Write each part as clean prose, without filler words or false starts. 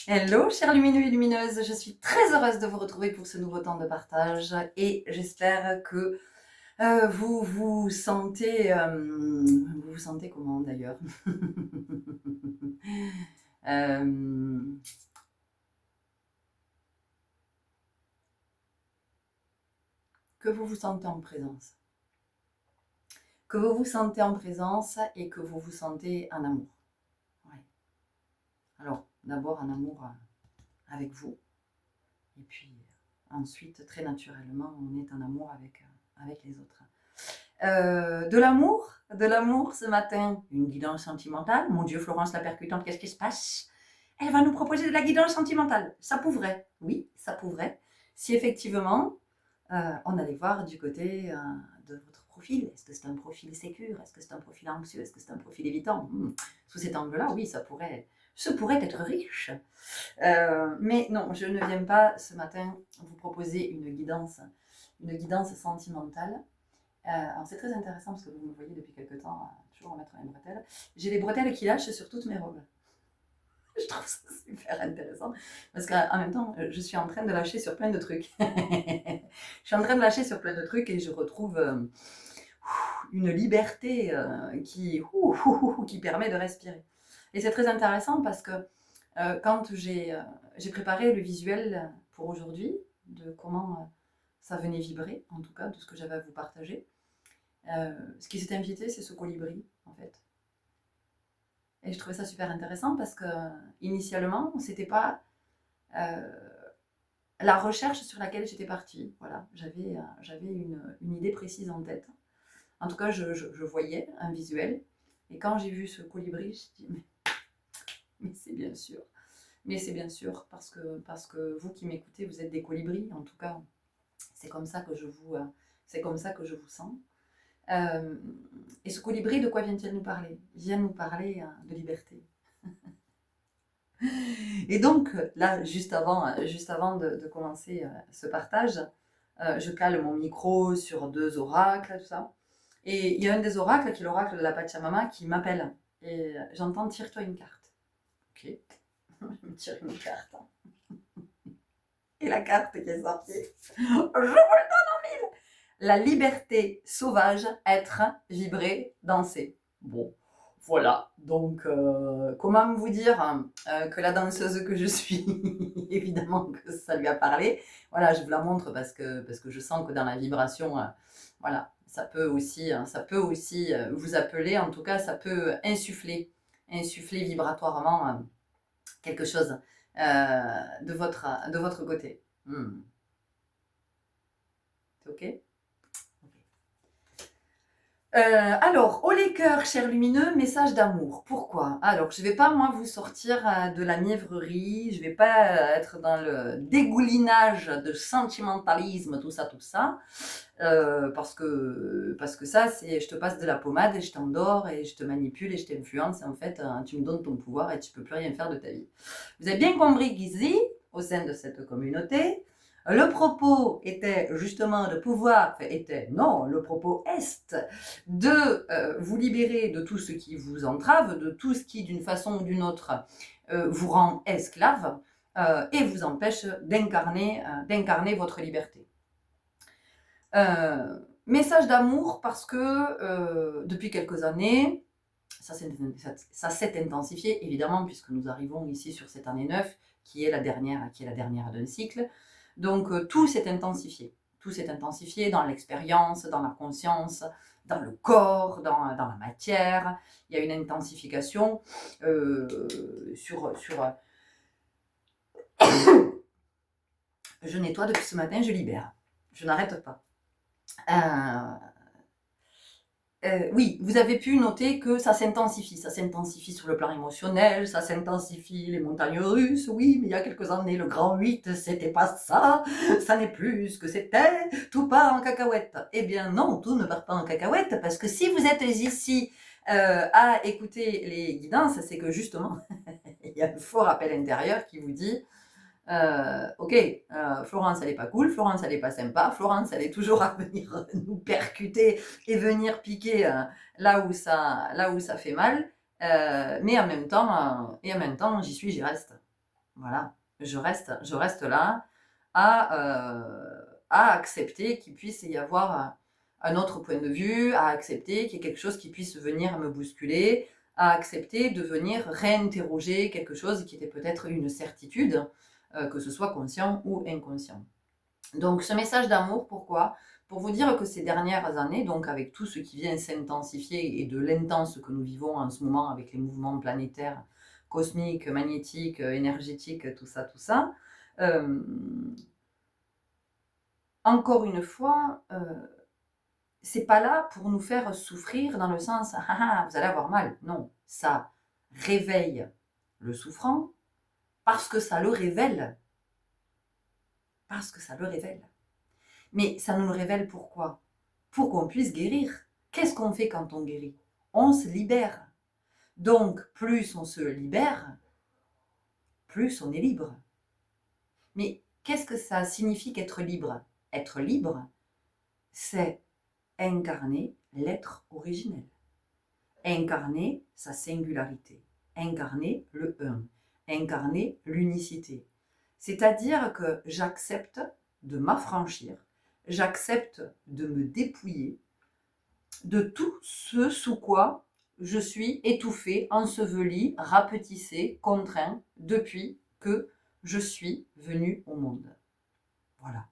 Hello, chers lumineux et lumineuses, je suis très heureuse de vous retrouver pour ce nouveau temps de partage et j'espère que vous vous sentez comment d'ailleurs. Euh, que vous vous sentez en présence. Que vous vous sentez en présence et que vous vous sentez en amour. Ouais. Alors, d'abord en amour avec vous et puis ensuite, très naturellement, on est en amour avec les autres. De l'amour ce matin, une guidance sentimentale. Mon Dieu, Florence la percutante, qu'est-ce qui se passe? Elle va nous proposer de la guidance sentimentale. Ça pourrait, oui, ça pourrait. Si effectivement, on allait voir du côté de votre profil. Est-ce que c'est un profil sécure? Est-ce que c'est un profil anxieux? Est-ce que c'est un profil évitant? Sous cet angle-là, oui, ce pourrait être riche. Mais non, je ne viens pas ce matin vous proposer une guidance sentimentale. Alors c'est très intéressant parce que vous me voyez depuis quelques temps toujours remettre mes bretelles. J'ai les bretelles qui lâchent sur toutes mes robes. Je trouve ça super intéressant parce qu'en même temps, je suis en train de lâcher sur plein de trucs. Je suis en train de lâcher sur plein de trucs et je retrouve une liberté qui permet de respirer. Et c'est très intéressant parce que quand j'ai préparé le visuel pour aujourd'hui, de comment ça venait vibrer, en tout cas de ce que j'avais à vous partager, ce qui s'est invité, c'est ce colibri, en fait. Et je trouvais ça super intéressant parce que, initialement, c'était pas euh, la recherche sur laquelle j'étais partie. Voilà, j'avais une idée précise en tête. En tout cas, je voyais un visuel. Et quand j'ai vu ce colibri, je me dis, mais c'est bien sûr. Mais c'est bien sûr, parce que vous qui m'écoutez, vous êtes des colibris. En tout cas, c'est comme ça que c'est comme ça que je vous sens. Euh, et ce colibri, de quoi vient-il nous parler? Il vient nous parler de liberté. Et donc, là, juste avant de commencer ce partage, je cale mon micro sur deux oracles, tout ça. Et il y a un des oracles, qui est l'oracle de la Pachamama, qui m'appelle. Et j'entends, tire-toi une carte. Ok, je me tire une carte. Et la carte qui est sortie, je vous le donne en mille. La liberté sauvage, être, vibrer, danser. Bon, voilà. Donc, comment vous dire que la danseuse que je suis, évidemment que ça lui a parlé. Voilà, je vous la montre parce que je sens que dans la vibration, voilà, ça peut aussi vous appeler. En tout cas, ça peut insuffler vibratoirement quelque chose de votre côté. C'est OK? Alors, haut les cœurs, chers lumineux, message d'amour. Pourquoi? Alors, je ne vais pas, moi, vous sortir de la mièvrerie, je ne vais pas être dans le dégoulinage de sentimentalisme, tout ça, parce que ça, c'est je te passe de la pommade et je t'endors et je te manipule et je t'influence. Et en fait, tu me donnes ton pouvoir et tu ne peux plus rien faire de ta vie. Vous avez bien compris qu'ici, au sein de cette communauté, le propos était justement de pouvoir, enfin était, non, le propos est de vous libérer de tout ce qui vous entrave, de tout ce qui d'une façon ou d'une autre vous rend esclave et vous empêche d'incarner votre liberté. Message d'amour parce que depuis quelques années, ça s'est intensifié évidemment puisque nous arrivons ici sur cette année 9 qui est la dernière d'un cycle. Donc tout s'est intensifié. Tout s'est intensifié dans l'expérience, dans la conscience, dans le corps, dans la matière. Il y a une intensification sur je nettoie depuis ce matin, je libère. Je n'arrête pas. Oui, vous avez pu noter que ça s'intensifie sur le plan émotionnel, ça s'intensifie les montagnes russes, oui, mais il y a quelques années, le grand 8, c'était pas ça n'est plus ce que c'était, tout part en cacahuète. Eh bien non, tout ne part pas en cacahuète, parce que si vous êtes ici à écouter les guidances, c'est que justement, il y a un fort appel intérieur qui vous dit ok, Florence, elle est pas cool, Florence, elle est pas sympa, Florence, elle est toujours à venir nous percuter et venir piquer là où ça fait mal, mais en même temps, j'y suis, j'y reste. Voilà, je reste là à accepter qu'il puisse y avoir un autre point de vue, à accepter qu'il y ait quelque chose qui puisse venir me bousculer, à accepter de venir réinterroger quelque chose qui était peut-être une certitude, que ce soit conscient ou inconscient. Donc ce message d'amour, pourquoi? Pour vous dire que ces dernières années, donc avec tout ce qui vient s'intensifier et de l'intense que nous vivons en ce moment avec les mouvements planétaires, cosmiques, magnétiques, énergétiques, tout ça, euh, encore une fois, c'est pas là pour nous faire souffrir dans le sens ah, ah, vous allez avoir mal. Non, ça réveille le souffrant parce que ça le révèle. Parce que ça le révèle. Mais ça nous le révèle pourquoi? Pour qu'on puisse guérir. Qu'est-ce qu'on fait quand on guérit? On se libère. Donc, plus on se libère, plus on est libre. Mais qu'est-ce que ça signifie qu'être libre? Être libre, c'est incarner l'être originel. Incarner sa singularité. Incarner le un. Incarner l'unicité. C'est-à-dire que j'accepte de m'affranchir, j'accepte de me dépouiller de tout ce sous quoi je suis étouffée, ensevelie, rapetissée, contraint depuis que je suis venue au monde. Voilà.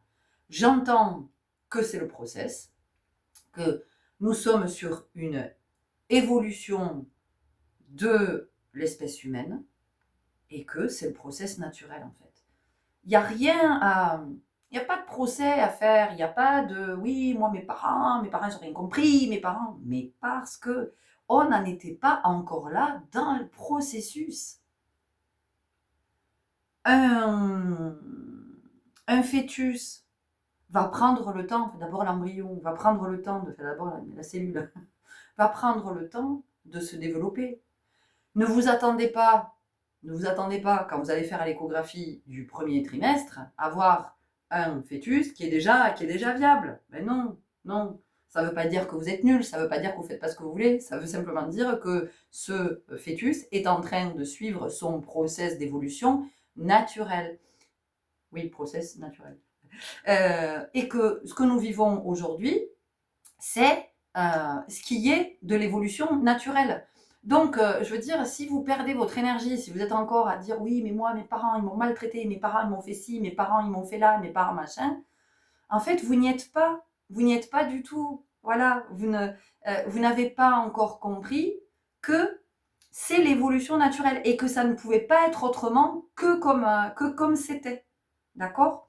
J'entends que c'est le process, que nous sommes sur une évolution de l'espèce humaine et que c'est le process naturel en fait. Il n'y a rien à... Il n'y a pas de procès à faire, il n'y a pas de oui, moi mes parents n'ont rien compris, mes parents, mais parce que on n'en était pas encore là dans le processus. Un, un fœtus va prendre le temps, d'abord l'embryon, va prendre le temps de faire d'abord la cellule, va prendre le temps de se développer. Ne vous attendez pas quand vous allez faire l'échographie du premier trimestre à voir un fœtus qui est déjà viable. Mais non, non. Ça ne veut pas dire que vous êtes nul, ça ne veut pas dire que vous ne faites pas ce que vous voulez, ça veut simplement dire que ce fœtus est en train de suivre son process d'évolution naturel. Oui, process naturel. Et que ce que nous vivons aujourd'hui, c'est ce qui est de l'évolution naturelle. Donc, je veux dire, si vous perdez votre énergie, si vous êtes encore à dire oui, mais moi, mes parents, ils m'ont maltraité, mes parents, ils m'ont fait ci, mes parents, ils m'ont fait là, mes parents, machin, en fait, vous n'y êtes pas. Vous n'y êtes pas du tout. Voilà, vous n'avez pas encore compris que c'est l'évolution naturelle et que ça ne pouvait pas être autrement que comme c'était. D'accord?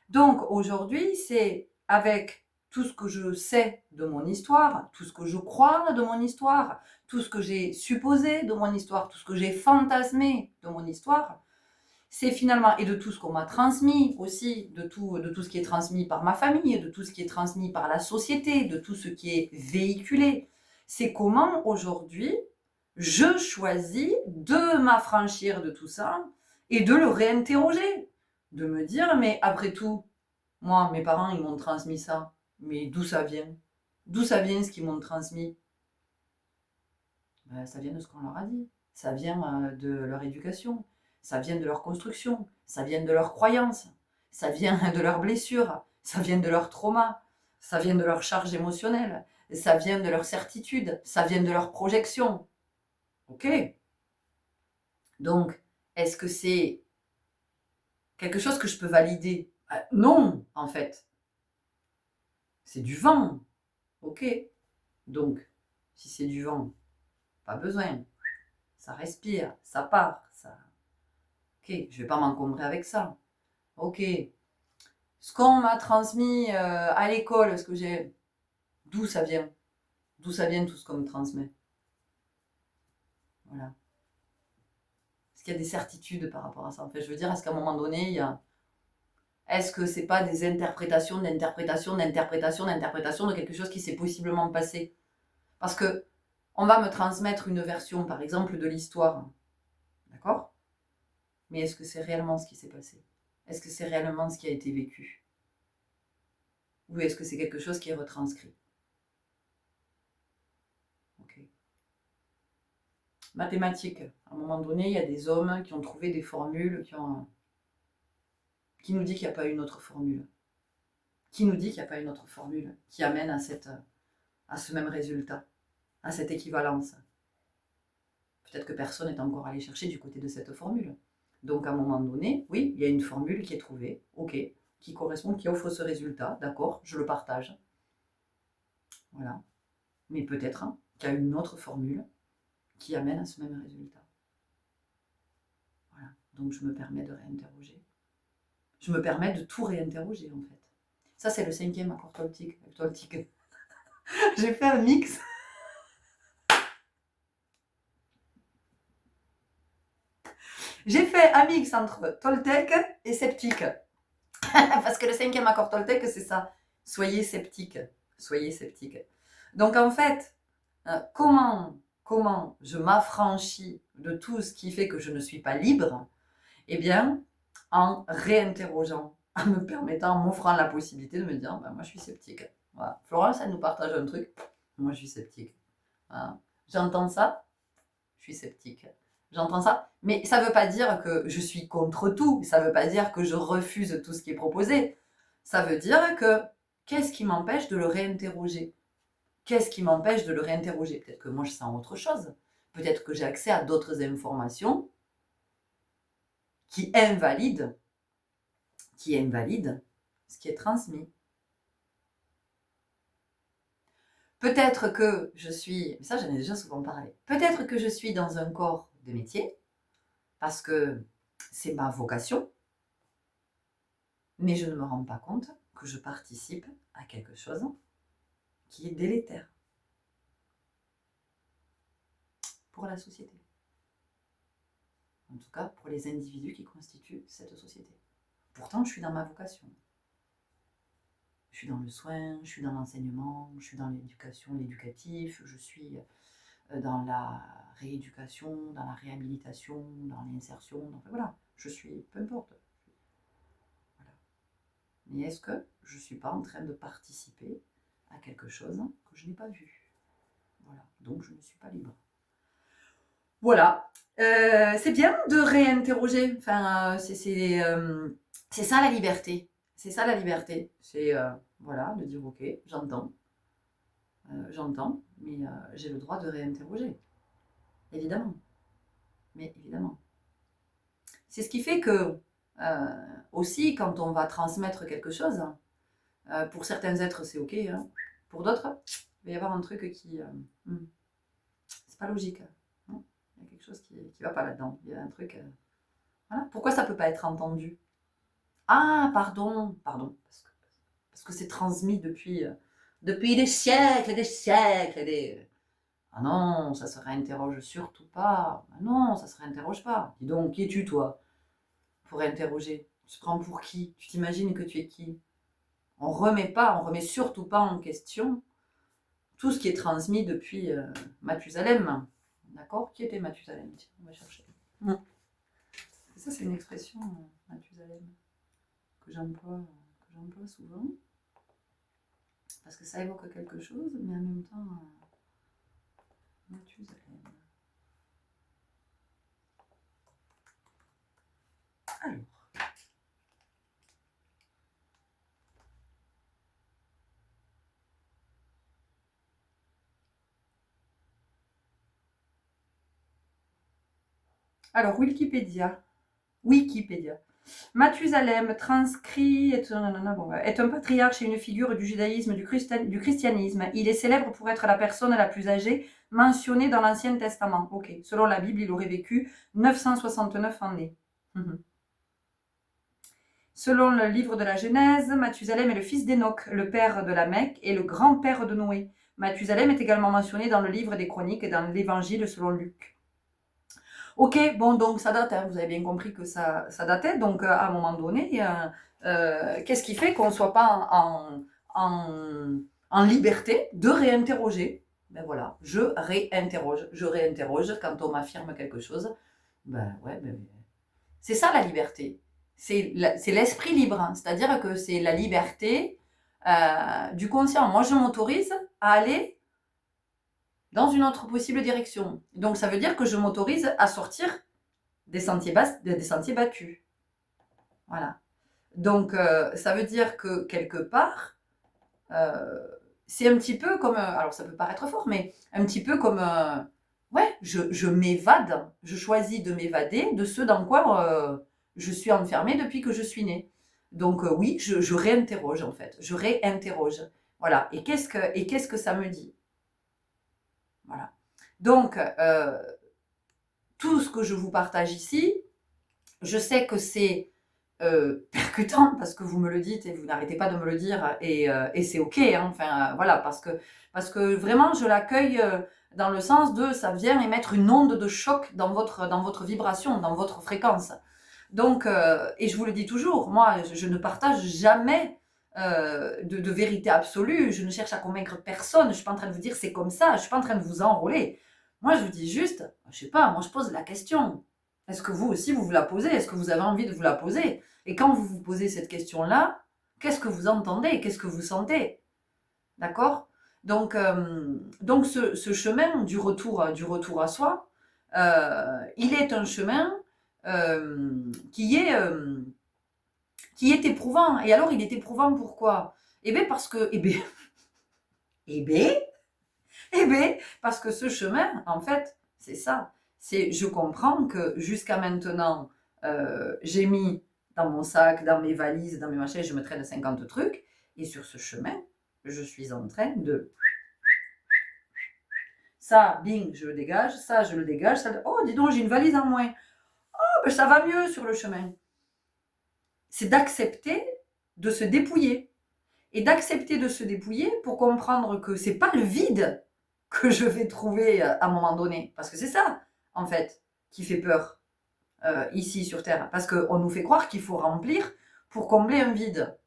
Donc, aujourd'hui, c'est avec tout ce que je sais de mon histoire, tout ce que je crois de mon histoire, tout ce que j'ai supposé de mon histoire, tout ce que j'ai fantasmé de mon histoire, c'est finalement, et de tout ce qu'on m'a transmis aussi, de tout ce qui est transmis par ma famille, de tout ce qui est transmis par la société, de tout ce qui est véhiculé, c'est comment aujourd'hui je choisis de m'affranchir de tout ça et de le réinterroger, de me dire, mais après tout, moi, mes parents, ils m'ont transmis ça. Mais d'où ça vient? D'où ça vient ce qu'ils m'ont transmis? Ben, ça vient de ce qu'on leur a dit. Ça vient de leur éducation. Ça vient de leur construction. Ça vient de leurs croyances. Ça vient de leurs blessures. Ça vient de leurs traumas. Ça vient de leur charge émotionnelle. Ça vient de leur certitude. Ça vient de leur projection. Ok? Donc, est-ce que c'est quelque chose que je peux valider? Non, en fait. C'est du vent. Ok? Donc, si c'est du vent, pas besoin. Ça respire, ça part. Ça... Ok, je vais pas m'encombrer avec ça. Ok. Ce qu'on m'a transmis à l'école, ce que j'ai... D'où ça vient? D'où ça vient tout ce qu'on me transmet? Voilà. Est-ce qu'il y a des certitudes par rapport à ça? En fait, je veux dire, est-ce qu'à un moment donné, il y a... Est-ce que c'est pas des interprétations, d'interprétations, d'interprétations, d'interprétations de quelque chose qui s'est possiblement passé? Parce que on va me transmettre une version, par exemple, de l'histoire. D'accord? Mais est-ce que c'est réellement ce qui s'est passé? Est-ce que c'est réellement ce qui a été vécu? Ou est-ce que c'est quelque chose qui est retranscrit? Ok. mathématiques. À un moment donné, il y a des hommes qui ont trouvé des formules, qui nous dit qu'il n'y a pas une autre formule. Qui nous dit qu'il n'y a pas une autre formule qui amène à ce même résultat, à cette équivalence. Peut-être que personne n'est encore allé chercher du côté de cette formule. Donc à un moment donné, oui, il y a une formule qui est trouvée, ok, qui correspond, qui offre ce résultat, d'accord, je le partage. Voilà. Mais peut-être qu'il y a une autre formule qui amène à ce même résultat. Voilà. Donc je me permets de réinterroger. Je me permets de tout réinterroger en fait. Ça c'est le 5e accord toltique. J'ai fait un mix. J'ai fait un mix entre Toltec et sceptique. Parce que le 5e accord Toltec, c'est ça. Soyez sceptique. Soyez sceptique. Donc en fait, comment je m'affranchis de tout ce qui fait que je ne suis pas libre? Eh bien, en réinterrogeant, en me permettant, en m'offrant la possibilité de me dire, moi je suis sceptique. Voilà. Florence, elle nous partage un truc, moi je suis sceptique. Voilà. J'entends ça, je suis sceptique. J'entends ça, mais ça ne veut pas dire que je suis contre tout, ça ne veut pas dire que je refuse tout ce qui est proposé. Ça veut dire que qu'est-ce qui m'empêche de le réinterroger? Qu'est-ce qui m'empêche de le réinterroger? Peut-être que moi je sens autre chose. Peut-être que j'ai accès à d'autres informations qui invalident ce qui est transmis. Peut-être que je suis, ça j'en ai déjà souvent parlé, peut-être que je suis dans un corps de métier, parce que c'est ma vocation, mais je ne me rends pas compte que je participe à quelque chose qui est délétère pour la société. En tout cas, pour les individus qui constituent cette société. Pourtant, je suis dans ma vocation. Je suis dans le soin, je suis dans l'enseignement, je suis dans l'éducation, l'éducatif, je suis dans la rééducation, dans la réhabilitation, dans l'insertion, enfin, voilà, je suis, peu importe. Voilà. Mais est-ce que je ne suis pas en train de participer à quelque chose que je n'ai pas vu? Voilà, donc je ne suis pas libre. Voilà, c'est bien de réinterroger, enfin, c'est ça la liberté. C'est ça la liberté, c'est voilà, de dire ok, j'entends, mais j'ai le droit de réinterroger, évidemment. Mais évidemment. C'est ce qui fait que, aussi, quand on va transmettre quelque chose, pour certains êtres, c'est ok, hein. Pour d'autres, il va y avoir un truc qui. C'est pas logique. Non, il y a quelque chose qui va pas là-dedans. Il y a un truc. Voilà. Pourquoi ça peut pas être entendu? Ah, pardon, parce que c'est transmis depuis des siècles et des siècles. Ah non, ça se réinterroge surtout pas. Ah non, ça se réinterroge pas. Dis donc, qui es-tu, toi, pour interroger? Tu te prends pour qui? Tu t'imagines que tu es qui? On remet surtout pas en question tout ce qui est transmis depuis Mathusalem. D'accord? Qui était Mathusalem? Tiens, on va chercher. Ça, c'est une expression, Mathusalem, que j'emploie souvent. Parce que ça évoque quelque chose, mais en même temps, Mathusalem. Alors, Wikipédia. Mathusalem, transcrit, est un patriarche et une figure du judaïsme, du christianisme. Il est célèbre pour être la personne la plus âgée mentionnée dans l'Ancien Testament. Ok. Selon la Bible, il aurait vécu 969 années. Selon le livre de la Genèse, Mathusalem est le fils d'Enoch, le père de Lamech et le grand-père de Noé. Mathusalem est également mentionné dans le livre des Chroniques et dans l'Évangile selon Luc. Ok, bon, donc ça date, hein, vous avez bien compris que ça datait, donc à un moment donné, qu'est-ce qui fait qu'on ne soit pas en liberté de réinterroger? Ben voilà, je réinterroge quand on m'affirme quelque chose. Ben ouais, c'est ça la liberté. C'est l'esprit libre, hein, c'est-à-dire que c'est la liberté du conscient. Moi, je m'autorise à aller dans une autre possible direction. Donc ça veut dire que je m'autorise à sortir des sentiers battus. Voilà. Donc ça veut dire que quelque part, c'est un petit peu comme, alors ça peut paraître fort, mais un petit peu comme, ouais, je m'évade, je choisis de m'évader de ce dans quoi je suis enfermée depuis que je suis née. Donc oui, je réinterroge en fait, je réinterroge. Voilà. Et qu'est-ce que ça me dit? Voilà. Donc, tout ce que je vous partage ici, je sais que c'est percutant parce que vous me le dites et vous n'arrêtez pas de me le dire et c'est ok, hein, enfin voilà, parce que vraiment je l'accueille dans le sens de ça vient émettre une onde de choc dans votre vibration, dans votre fréquence. Donc, et je vous le dis toujours, moi je ne partage jamais de vérité absolue, je ne cherche à convaincre personne, je suis pas en train de vous dire c'est comme ça, je suis pas en train de vous enrôler. Moi je vous dis juste, je sais pas, moi je pose la question. Est-ce que vous aussi vous la posez? Est-ce que vous avez envie de vous la poser? Et quand vous vous posez cette question-là, qu'est-ce que vous entendez? Qu'est-ce que vous sentez? D'accord? Donc ce chemin du retour à soi, il est un chemin qui est éprouvant. Et alors, il est éprouvant pourquoi? Eh bien, parce que, eh bien, parce que ce chemin, en fait, c'est ça. C'est, je comprends que jusqu'à maintenant, j'ai mis dans mon sac, dans mes valises, dans mes machins, je me traîne 50 trucs. Et sur ce chemin, je suis en train de... Ça, bing, je le dégage. Ça, je le dégage. Ça, oh, dis donc, j'ai une valise en moins. Oh, ben, ça va mieux sur le chemin. C'est d'accepter de se dépouiller. Et d'accepter de se dépouiller pour comprendre que c'est pas le vide que je vais trouver à un moment donné. Parce que c'est ça, en fait, qui fait peur ici sur Terre. Parce qu'on nous fait croire qu'il faut remplir pour combler un vide.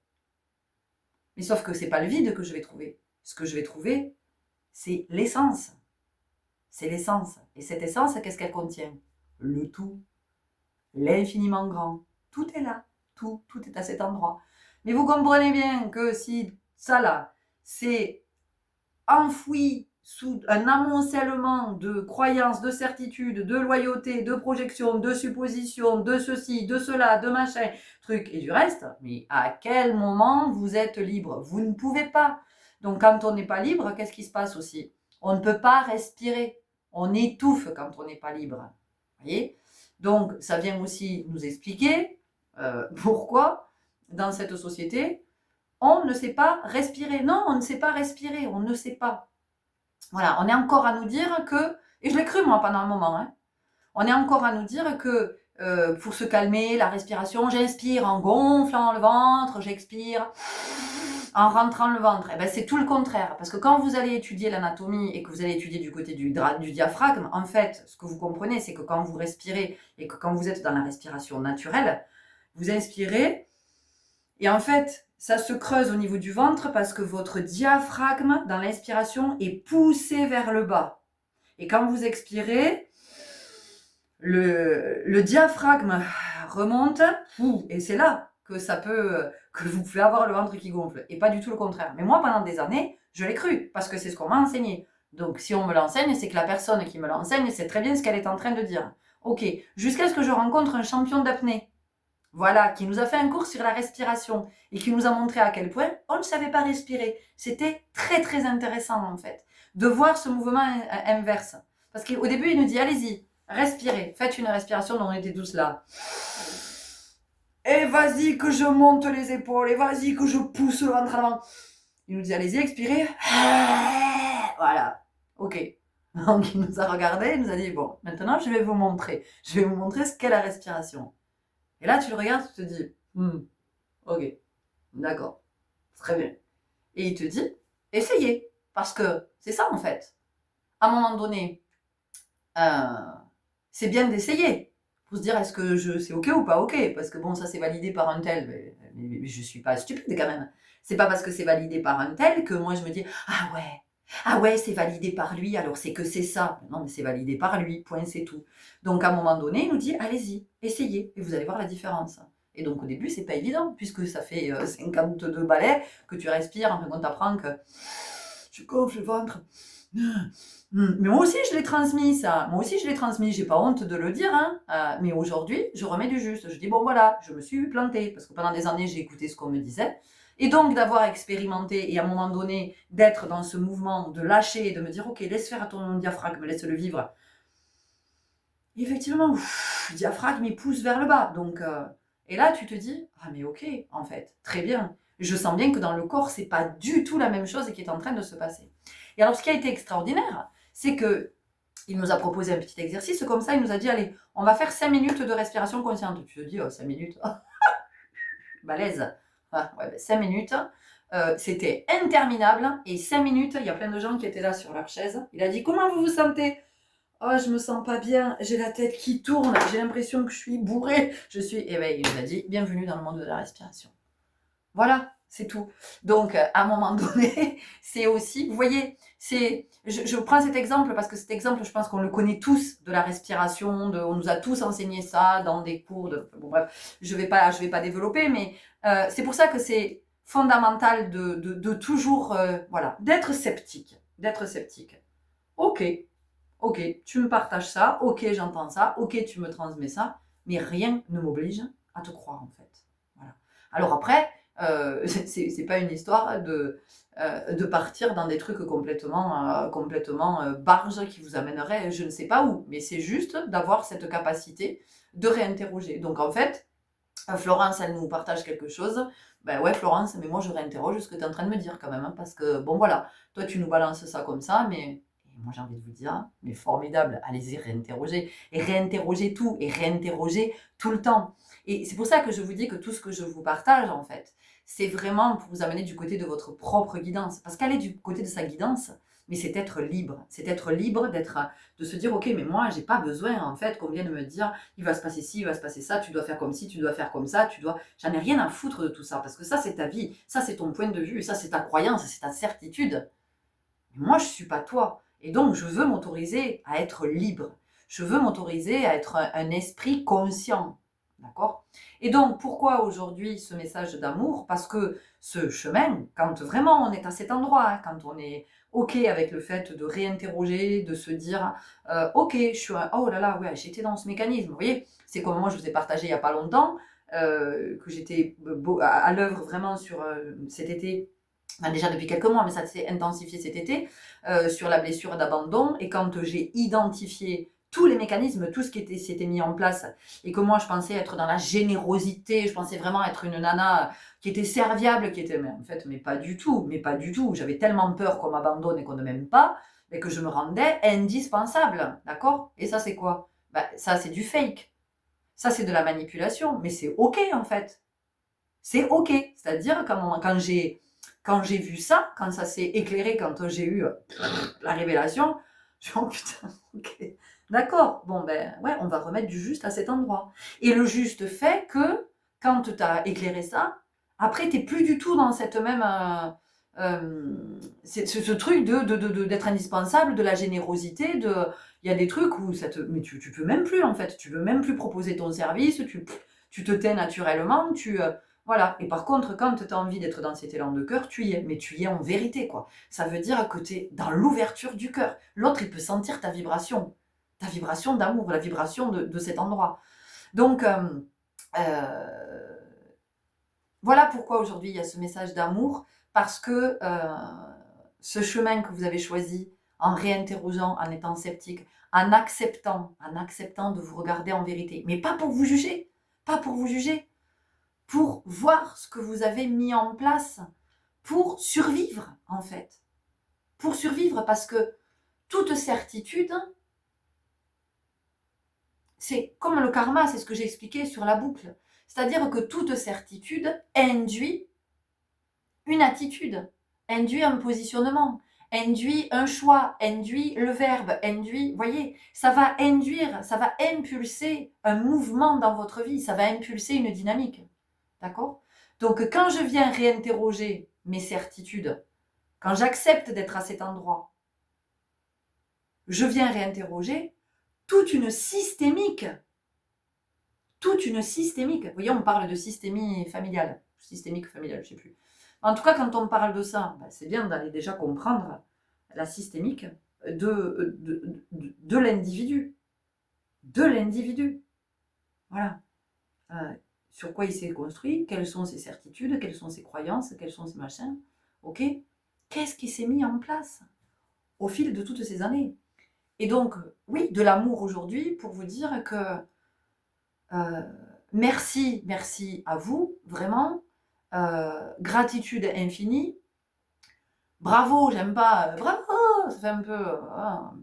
Mais sauf que c'est pas le vide que je vais trouver. Ce que je vais trouver, c'est l'essence. C'est l'essence. Et cette essence, qu'est-ce qu'elle contient? Le tout. L'infiniment grand. Tout est là. Tout est à cet endroit. Mais vous comprenez bien que si ça là, c'est enfoui sous un amoncellement de croyances, de certitudes, de loyauté, de projections, de suppositions, de ceci, de cela, de machin, truc et du reste, mais à quel moment vous êtes libre? Vous ne pouvez pas. Donc quand on n'est pas libre, qu'est-ce qui se passe aussi? On ne peut pas respirer. On étouffe quand on n'est pas libre. Vous voyez? Donc ça vient aussi nous expliquer pourquoi dans cette société, on ne sait pas respirer. Non, on ne sait pas respirer, on ne sait pas. Voilà, on est encore à nous dire que, et je l'ai cru moi pendant un moment, hein, on est encore à nous dire que pour se calmer, la respiration, j'inspire en gonflant le ventre, j'expire en rentrant le ventre. Et ben, c'est tout le contraire, parce que quand vous allez étudier l'anatomie et que vous allez étudier du côté du diaphragme, en fait, ce que vous comprenez, c'est que quand vous respirez et que quand vous êtes dans la respiration naturelle, vous inspirez et en fait, ça se creuse au niveau du ventre parce que votre diaphragme, dans l'inspiration, est poussé vers le bas. Et quand vous expirez, le diaphragme remonte, et c'est là que que vous pouvez avoir le ventre qui gonfle, et pas du tout le contraire. Mais moi, pendant des années, je l'ai cru, parce que c'est ce qu'on m'a enseigné. Donc, si on me l'enseigne, c'est que la personne qui me l'enseigne sait très bien ce qu'elle est en train de dire. Ok, jusqu'à ce que je rencontre un champion d'apnée. Voilà, qui nous a fait un cours sur la respiration et qui nous a montré à quel point on ne savait pas respirer. C'était très très intéressant en fait, de voir ce mouvement inverse. Parce qu'au début, il nous dit, allez-y, respirez, faites une respiration dont on était tous là. Et vas-y que je monte les épaules, et vas-y que je pousse le ventre avant. Il nous dit, allez-y, expirez. Voilà, ok. Donc il nous a regardé, il nous a dit, bon, maintenant je vais vous montrer. Je vais vous montrer ce qu'est la respiration. Et là, tu le regardes, tu te dis, ok, d'accord, très bien. Et il te dit, essayez, parce que c'est ça en fait. À un moment donné, c'est bien d'essayer pour se dire est-ce que c'est ok ou pas ok, parce que bon, ça c'est validé par un tel, mais je suis pas stupide quand même. C'est pas parce que c'est validé par un tel que moi je me dis ah ouais, c'est validé par lui, alors c'est que c'est ça. Non, mais c'est validé par lui, point, c'est tout. Donc à un moment donné, il nous dit, allez-y, essayez, et vous allez voir la différence. Et donc au début, c'est pas évident, puisque ça fait 52 balais que tu respires, enfin qu'on t'apprend que tu gonfles le ventre, Mais moi aussi, je l'ai transmis, ça. Moi aussi, je l'ai transmis. J'ai pas honte de le dire, hein. Mais aujourd'hui, je remets du juste. Je dis, bon, voilà, je me suis plantée. Parce que pendant des années, j'ai écouté ce qu'on me disait. Et donc, d'avoir expérimenté et à un moment donné, d'être dans ce mouvement, de lâcher et de me dire, OK, laisse faire à ton diaphragme, laisse-le vivre. Et effectivement, le diaphragme, il pousse vers le bas. Donc, et là, tu te dis, ah, mais OK, en fait, très bien. Je sens bien que dans le corps, c'est pas du tout la même chose qui est en train de se passer. Et alors, ce qui a été extraordinaire, c'est que il nous a proposé un petit exercice comme ça, il nous a dit, allez, on va faire 5 minutes de respiration consciente. Tu te dis, oh, 5 minutes, balèze. Ah, ouais, 5 minutes, c'était interminable, et 5 minutes, il y a plein de gens qui étaient là sur leur chaise. Il a dit, comment vous vous sentez? Oh, je me sens pas bien, j'ai la tête qui tourne, j'ai l'impression que je suis bourrée, Et ben, il nous a dit, bienvenue dans le monde de la respiration. Voilà, c'est tout. Donc, à un moment donné, c'est aussi, vous voyez, je prends cet exemple parce que cet exemple, je pense qu'on le connaît tous, de la respiration, on nous a tous enseigné ça dans des cours de, bon bref, je vais pas développer, mais c'est pour ça que c'est fondamental de toujours, voilà, d'être sceptique. Ok, ok, tu me partages ça, ok, j'entends ça, ok, tu me transmets ça, mais rien ne m'oblige à te croire en fait. Voilà. Alors après, c'est pas une histoire de partir dans des trucs complètement barges qui vous amèneraient je ne sais pas où, mais c'est juste d'avoir cette capacité de réinterroger. Donc en fait, Florence, elle nous partage quelque chose. Ben ouais, Florence, mais moi je réinterroge ce que tu es en train de me dire quand même, hein, parce que bon voilà, toi tu nous balances ça comme ça, mais et moi j'ai envie de vous dire, mais formidable, allez-y, réinterroger, et réinterroger tout, et réinterroger tout le temps. Et c'est pour ça que je vous dis que tout ce que je vous partage, en fait, c'est vraiment pour vous amener du côté de votre propre guidance. Parce qu'aller du côté de sa guidance, mais c'est être libre. C'est être libre de se dire, ok, mais moi, j'ai pas besoin, en fait, qu'on vienne me dire, il va se passer ci, il va se passer ça, tu dois faire comme ci, tu dois faire comme ça, j'en ai rien à foutre de tout ça, parce que ça, c'est ta vie, ça, c'est ton point de vue, ça, c'est ta croyance, c'est ta certitude. Mais moi, je suis pas toi. Et donc, je veux m'autoriser à être libre. Je veux m'autoriser à être un esprit conscient. D'accord? Et donc, pourquoi aujourd'hui ce message d'amour? Parce que ce chemin, quand vraiment on est à cet endroit, hein, quand on est OK avec le fait de réinterroger, de se dire OK, je suis oh là là, ouais, j'étais dans ce mécanisme. Vous voyez, c'est comme moi, je vous ai partagé il n'y a pas longtemps, que j'étais à l'œuvre vraiment sur cet été. Enfin, déjà depuis quelques mois, mais ça s'est intensifié cet été, sur la blessure d'abandon. Et quand j'ai identifié tous les mécanismes, tout ce qui s'était mis en place, et que moi je pensais être dans la générosité, je pensais vraiment être une nana qui était serviable, mais en fait, mais pas du tout, J'avais tellement peur qu'on m'abandonne et qu'on ne m'aime pas, mais que je me rendais indispensable, d'accord? Et ça c'est quoi? Ça c'est du fake, ça c'est de la manipulation, mais c'est ok en fait. C'est ok, c'est-à-dire quand j'ai vu ça, quand ça s'est éclairé, quand j'ai eu la révélation, je me suis dit, oh putain, ok, d'accord, bon ben ouais, on va remettre du juste à cet endroit. Et le juste fait que, quand tu as éclairé ça, après, tu n'es plus du tout dans cette même... ce truc d'être indispensable, de la générosité, il y a des trucs où mais tu peux même plus en fait, tu veux même plus proposer ton service, tu te tais naturellement, voilà. Et par contre, quand tu as envie d'être dans cet élan de cœur, tu y es. Mais tu y es en vérité, quoi. Ça veut dire que tu es dans l'ouverture du cœur. L'autre, il peut sentir ta vibration d'amour, la vibration de cet endroit. Donc, voilà pourquoi aujourd'hui il y a ce message d'amour, parce que ce chemin que vous avez choisi, en réinterrogeant, en étant sceptique, en acceptant de vous regarder en vérité, mais pas pour vous juger, pour voir ce que vous avez mis en place pour survivre, en fait. Pour survivre, parce que toute certitude, c'est comme le karma, c'est ce que j'ai expliqué sur la boucle. C'est-à-dire que toute certitude induit une attitude, induit un positionnement, induit un choix, induit le verbe, induit, voyez, ça va impulser un mouvement dans votre vie, ça va impulser une dynamique. D'accord? Donc, quand je viens réinterroger mes certitudes, quand j'accepte d'être à cet endroit, je viens réinterroger toute une systémique. Vous voyez, on parle de systémique familiale, je ne sais plus. En tout cas, quand on parle de ça, c'est bien d'aller déjà comprendre la systémique. de l'individu. De l'individu. Voilà. Sur quoi il s'est construit, quelles sont ses certitudes, quelles sont ses croyances, quels sont ses machins. Ok. Qu'est-ce qui s'est mis en place au fil de toutes ces années? Et donc, oui, de l'amour aujourd'hui pour vous dire que merci, merci à vous, vraiment. Gratitude infinie. Bravo, j'aime pas, bravo, ça fait un peu,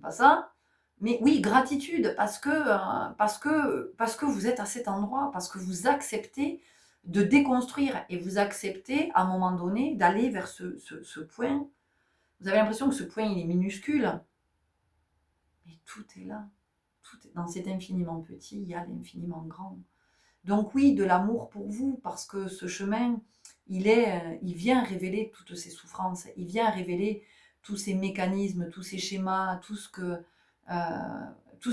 pas ça. Mais oui, gratitude, parce que vous êtes à cet endroit, parce que vous acceptez de déconstruire et vous acceptez, à un moment donné, d'aller vers ce point. Vous avez l'impression que ce point, il est minuscule, mais tout est là. Dans cet infiniment petit, il y a l'infiniment grand. Donc oui, de l'amour pour vous, parce que ce chemin, il vient révéler toutes ces souffrances, il vient révéler tous ces mécanismes, tous ces schémas, tout ce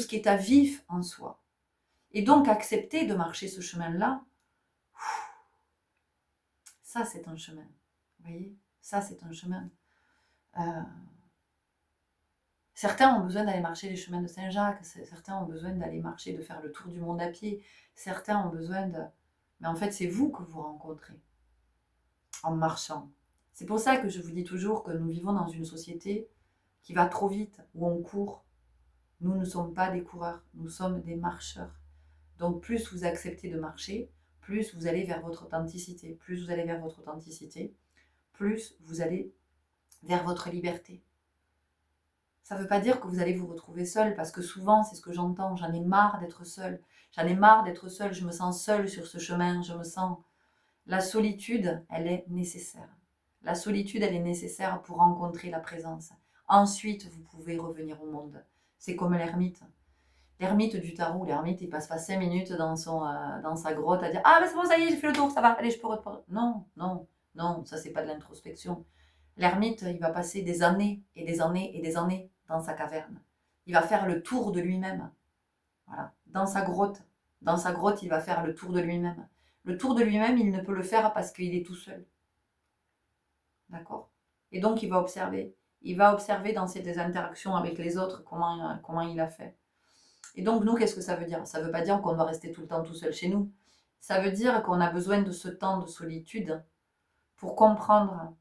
qui est à vif en soi. Et donc accepter de marcher ce chemin-là, ça c'est un chemin. Vous voyez, ça c'est un chemin. Certains ont besoin d'aller marcher les chemins de Saint-Jacques, certains ont besoin d'aller marcher, de faire le tour du monde à pied, certains ont besoin de... Mais en fait, c'est vous que vous rencontrez en marchant. C'est pour ça que je vous dis toujours que nous vivons dans une société qui va trop vite, où on court. Nous ne sommes pas des coureurs, nous sommes des marcheurs. Donc plus vous acceptez de marcher, plus vous allez vers votre authenticité. Plus vous allez vers votre authenticité, plus vous allez vers votre liberté. Ça ne veut pas dire que vous allez vous retrouver seul, parce que souvent, c'est ce que j'entends, j'en ai marre d'être seule. J'en ai marre d'être seule, je me sens seule sur ce chemin, je me sens... La solitude, elle est nécessaire. La solitude, elle est nécessaire pour rencontrer la présence. Ensuite, vous pouvez revenir au monde. C'est comme l'ermite. L'ermite du tarot, l'ermite, il passe pas 5 minutes dans sa grotte à dire « Ah, mais c'est bon, ça y est, j'ai fait le tour, ça va, allez, je peux reprendre. » Non, non, non, ça, c'est pas de l'introspection. L'ermite, il va passer des années et des années et des années dans sa caverne. Il va faire le tour de lui-même. Voilà, dans sa grotte. Dans sa grotte, il va faire le tour de lui-même. Le tour de lui-même, il ne peut le faire parce qu'il est tout seul. D'accord? Et donc, il va observer. Il va observer dans ses interactions avec les autres comment il a fait. Et donc, nous, qu'est-ce que ça veut dire? Ça ne veut pas dire qu'on doit rester tout le temps tout seul chez nous. Ça veut dire qu'on a besoin de ce temps de solitude pour comprendre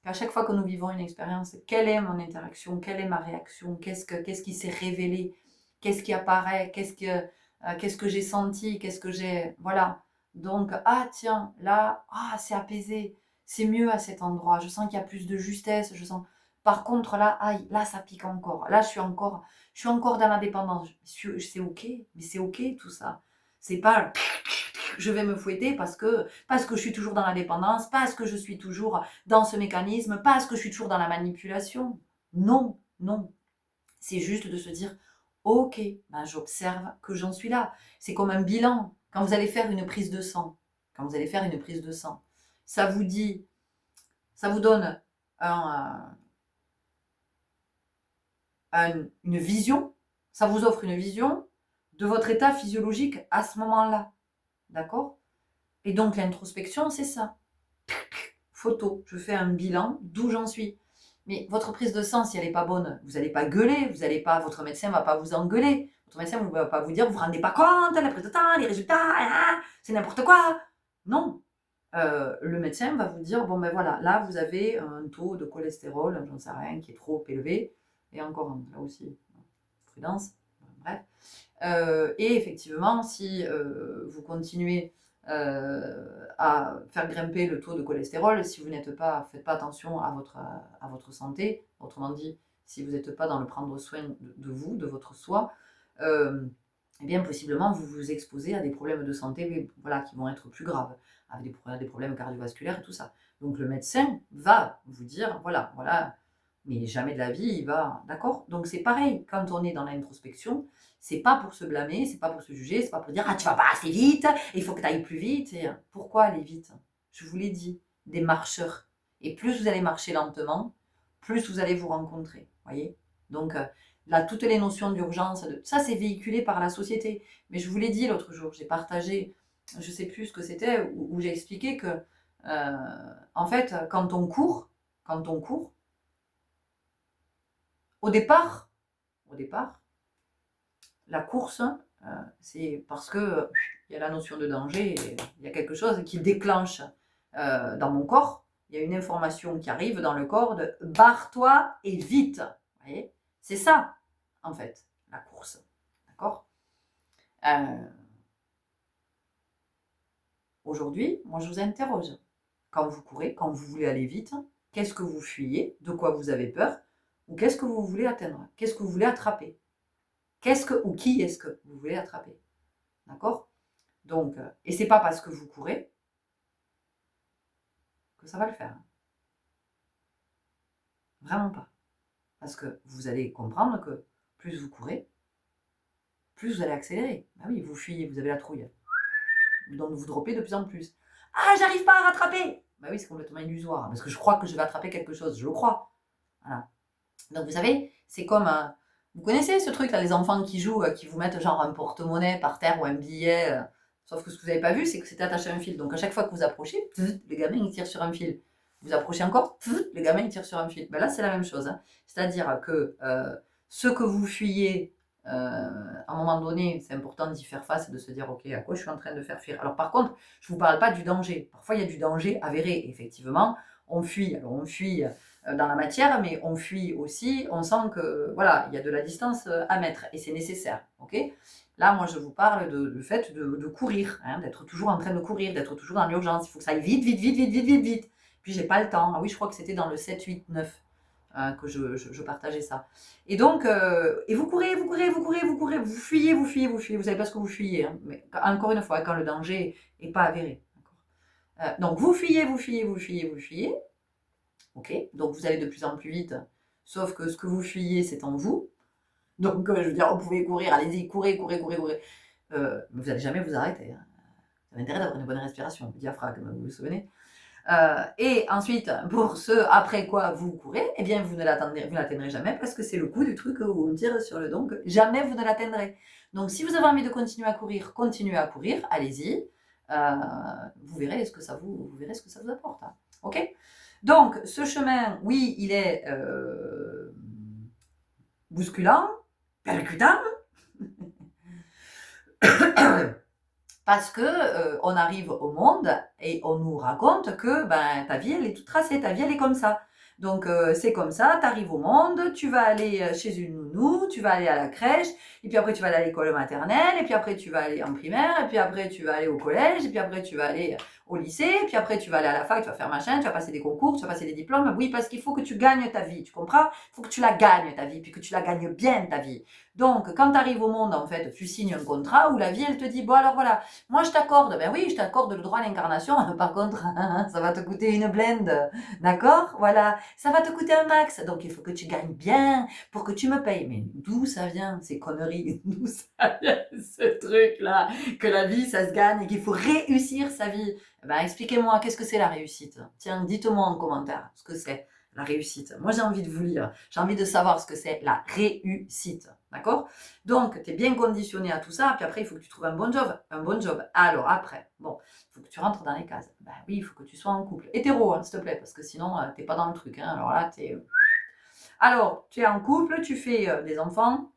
qu'à chaque fois que nous vivons une expérience, quelle est mon interaction? Quelle est ma réaction? Qu'est-ce qui s'est révélé? Qu'est-ce qui apparaît? Qu'est-ce que j'ai senti? Qu'est-ce que j'ai... Voilà. Donc, ah tiens, là, c'est apaisé. C'est mieux à cet endroit. Je sens qu'il y a plus de justesse. Je sens... Par contre, là, aïe, là, ça pique encore. Là, je suis encore dans la dépendance. C'est OK, mais c'est OK tout ça. C'est pas je vais me fouetter parce que je suis toujours dans la dépendance, parce que je suis toujours dans ce mécanisme, parce que je suis toujours dans la manipulation. Non, non. C'est juste de se dire, ok, ben j'observe que j'en suis là. C'est comme un bilan. Quand vous allez faire une prise de sang, ça vous dit, ça vous donne une vision, ça vous offre une vision de votre état physiologique à ce moment-là. D'accord? Et donc l'introspection, c'est ça. Photo, je fais un bilan d'où j'en suis. Mais votre prise de sang, si elle n'est pas bonne, vous n'allez pas gueuler, votre médecin ne va pas vous engueuler. Votre médecin ne va pas vous dire, vous ne vous rendez pas compte, la prise de temps, les résultats, c'est n'importe quoi. Non. Le médecin va vous dire, bon ben voilà, là vous avez un taux de cholestérol, j'en sais rien, qui est trop élevé. Et encore, là aussi, prudence, bref. Et effectivement, si vous continuez à faire grimper le taux de cholestérol, si vous faites pas attention à votre santé, autrement dit, si vous n'êtes pas dans le prendre soin de vous, de votre soi, eh bien possiblement vous vous exposez à des problèmes de santé, mais, voilà, qui vont être plus graves, avec des problèmes cardiovasculaires et tout ça. Donc le médecin va vous dire, voilà, mais jamais de la vie il va, d'accord? Donc c'est pareil, quand on est dans l'introspection, c'est pas pour se blâmer, c'est pas pour se juger, c'est pas pour dire tu vas pas assez vite, il faut que tu ailles plus vite. Et pourquoi aller vite? Je vous l'ai dit, des marcheurs. Et plus vous allez marcher lentement, plus vous allez vous rencontrer. Voyez? Donc là, toutes les notions d'urgence, ça c'est véhiculé par la société. Mais je vous l'ai dit l'autre jour, j'ai partagé, je sais plus ce que c'était, où j'ai expliqué que en fait, quand on court, Au départ, la course, c'est parce que il y a la notion de danger, il y a quelque chose qui déclenche dans mon corps, il y a une information qui arrive dans le corps de barre-toi et vite. Vous voyez, c'est ça, en fait, la course. D'accord. Aujourd'hui, moi je vous interroge. Quand vous courez, quand vous voulez aller vite, qu'est-ce que vous fuyez? De quoi vous avez peur? Ou qu'est-ce que vous voulez atteindre? Qu'est-ce que vous voulez attraper? Ou qui est-ce que vous voulez attraper? D'accord? Donc, et c'est pas parce que vous courez que ça va le faire. Vraiment pas. Parce que vous allez comprendre que plus vous courez, plus vous allez accélérer. Ah oui, vous fuyez, vous avez la trouille. Donc vous droppez de plus en plus. Ah, j'arrive pas à rattraper. Bah oui, c'est complètement illusoire. Parce que je crois que je vais attraper quelque chose. Je le crois. Voilà. Donc vous savez, c'est comme... vous connaissez ce truc là, les enfants qui jouent, qui vous mettent genre un porte-monnaie par terre ou un billet. Sauf que ce que vous n'avez pas vu, c'est que c'était attaché à un fil. Donc à chaque fois que vous approchez, le gamin il tire sur un fil. Vous approchez encore, le gamin il tire sur un fil. Ben là c'est la même chose. Hein. C'est-à-dire que ce que vous fuyez, à un moment donné, c'est important d'y faire face et de se dire ok, à quoi je suis en train de faire fuir. Alors par contre, je ne vous parle pas du danger. Parfois il y a du danger avéré, effectivement. On fuit. Alors on fuit dans la matière, mais on fuit aussi, on sent que voilà, il y a de la distance à mettre et c'est nécessaire. Ok. Là, moi, je vous parle du fait de courir, hein, d'être toujours en train de courir, d'être toujours dans l'urgence. Il faut que ça aille vite, vite, vite, vite, vite, vite, vite. Puis, j'ai pas le temps. Ah oui, je crois que c'était dans le 7, 8, 9 que je partageais ça. Et donc, et vous courez, vous courez, vous courez, vous courez, vous fuyez, vous fuyez, vous fuyez. Vous savez pas ce que vous fuyez. Hein, mais encore une fois, quand le danger n'est pas avéré. Donc, vous fuyez, vous fuyez, vous fuyez, vous fuyez. Ok, donc vous allez de plus en plus vite. Sauf que ce que vous fuyez, c'est en vous. Donc, je veux dire, vous pouvez courir, allez-y, courez, courez, courez, courez. Mais vous n'allez jamais vous arrêter. Hein. Ça a intérêt d'avoir une bonne respiration, le diaphragme, vous vous souvenez. Et ensuite, pour ce après quoi vous courez, eh bien, vous ne l'atteindrez jamais parce que c'est le coup du truc où on tire sur le don que jamais vous ne l'atteindrez. Donc, si vous avez envie de continuer à courir, continuez à courir, allez-y. Vous verrez ce que ça vous apporte. Hein. Ok. Donc, ce chemin, oui, il est bousculant, percutant, parce que on arrive au monde et on nous raconte que ben, ta vie, elle est toute tracée, ta vie, elle est comme ça. Donc, c'est comme ça, tu arrives au monde, tu vas aller chez une nounou, tu vas aller à la crèche, et puis après, tu vas aller à l'école maternelle, et puis après, tu vas aller en primaire, et puis après, tu vas aller au collège, et puis après, tu vas aller au lycée, et puis après, tu vas aller à la fac, tu vas faire machin, tu vas passer des concours, tu vas passer des diplômes. Oui, parce qu'il faut que tu gagnes ta vie, tu comprends? Il faut que tu la gagnes, ta vie, puis que tu la gagnes bien, ta vie. Donc, quand tu arrives au monde, en fait, tu signes un contrat où la vie, elle te dit, bon, alors voilà, moi, je t'accorde, ben oui, je t'accorde le droit à l'incarnation, par contre, ça va te coûter une blinde, d'accord? Voilà, ça va te coûter un max, donc il faut que tu gagnes bien pour que tu me payes. Mais d'où ça vient, ces conneries? D'où ça vient, ce truc-là? Que la vie, ça se gagne et qu'il faut réussir sa vie. Ben, expliquez-moi, qu'est-ce que c'est la réussite? Tiens, dites-moi en commentaire ce que c'est la réussite. Moi, j'ai envie de vous lire. J'ai envie de savoir ce que c'est la réussite. D'accord? Donc, tu es bien conditionné à tout ça. Puis après, il faut que tu trouves un bon job. Un bon job. Alors, après, bon, il faut que tu rentres dans les cases. Ben oui, il faut que tu sois en couple. Hétéro, hein, s'il te plaît, parce que sinon, tu n'es pas dans le truc. Hein. Alors là, Alors, tu es en couple, tu fais des enfants.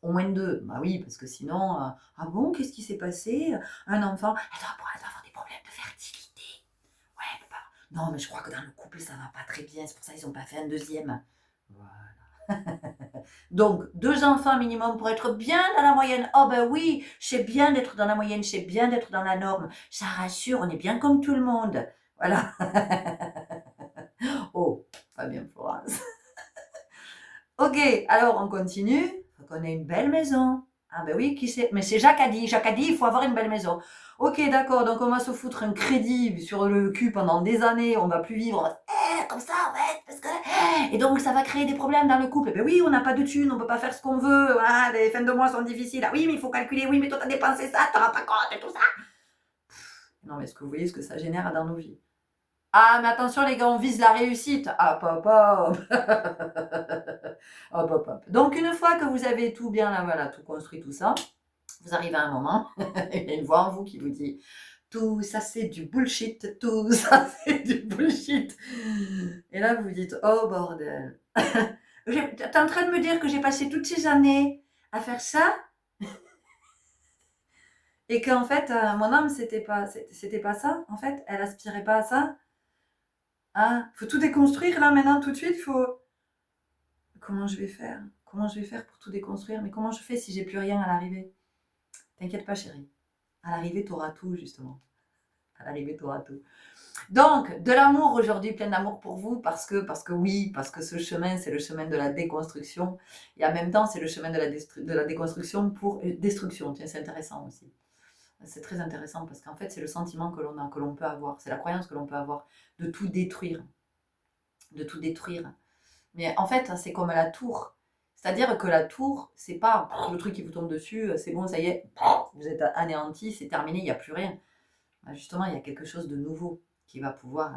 Au moins 2. Bah oui, parce que sinon, ah bon, qu'est-ce qui s'est passé? Un enfant, elle doit avoir des problèmes de fertilité. Ouais, bah, non, mais je crois que dans le couple, ça va pas très bien. C'est pour ça qu'ils n'ont pas fait un deuxième. Voilà. Donc, 2 enfants minimum pour être bien dans la moyenne. Oh ben oui, je sais bien d'être dans la moyenne, je sais bien d'être dans la norme. Ça rassure, on est bien comme tout le monde. Voilà. Oh, pas bien Florence. Ok, alors on continue. Faut qu'on ait une belle maison. Ah ben oui, qui c'est? Mais c'est Jacques a dit. Jacques a dit, il faut avoir une belle maison. Ok, d'accord, donc on va se foutre un crédit sur le cul pendant des années, on va plus vivre, on va comme ça, ouais, parce que... Et donc ça va créer des problèmes dans le couple. Eh ben oui, on n'a pas de thunes, on peut pas faire ce qu'on veut, ah, les fins de mois sont difficiles. Ah oui, mais il faut calculer, oui, mais toi t'as dépensé ça, t'en rends pas compte et tout ça. Non, mais est-ce que vous voyez ce que ça génère dans nos vies? Ah, mais attention les gars, on vise la réussite. Ah, hop, hop. Hop, hop, hop. Donc, une fois que vous avez tout bien, là, voilà, tout construit, tout ça, vous arrivez à un moment, il y a une voix en vous qui vous dit tout ça c'est du bullshit, tout ça c'est du bullshit. Et là, vous vous dites oh bordel. T'es en train de me dire que j'ai passé toutes ces années à faire ça et qu'en fait, mon âme, c'était pas ça, en fait. Elle aspirait pas à ça. Ah, faut tout déconstruire là maintenant, tout de suite. Faut. Comment je vais faire? Comment je vais faire pour tout déconstruire? Mais comment je fais si j'ai plus rien à l'arrivée? T'inquiète pas, chérie. À l'arrivée, t'auras tout, justement. À l'arrivée, t'auras tout. Donc, de l'amour aujourd'hui, plein d'amour pour vous, parce que oui, parce que ce chemin, c'est le chemin de la déconstruction. Et en même temps, c'est le chemin de la déconstruction pour destruction. Tiens, c'est intéressant aussi. C'est très intéressant parce qu'en fait, c'est le sentiment que l'on a, que l'on peut avoir. C'est la croyance que l'on peut avoir de tout détruire. De tout détruire. Mais en fait, c'est comme la tour. C'est-à-dire que la tour, c'est pas le truc qui vous tombe dessus, c'est bon, ça y est, vous êtes anéanti, c'est terminé, il n'y a plus rien. Justement, il y a quelque chose de nouveau qui va pouvoir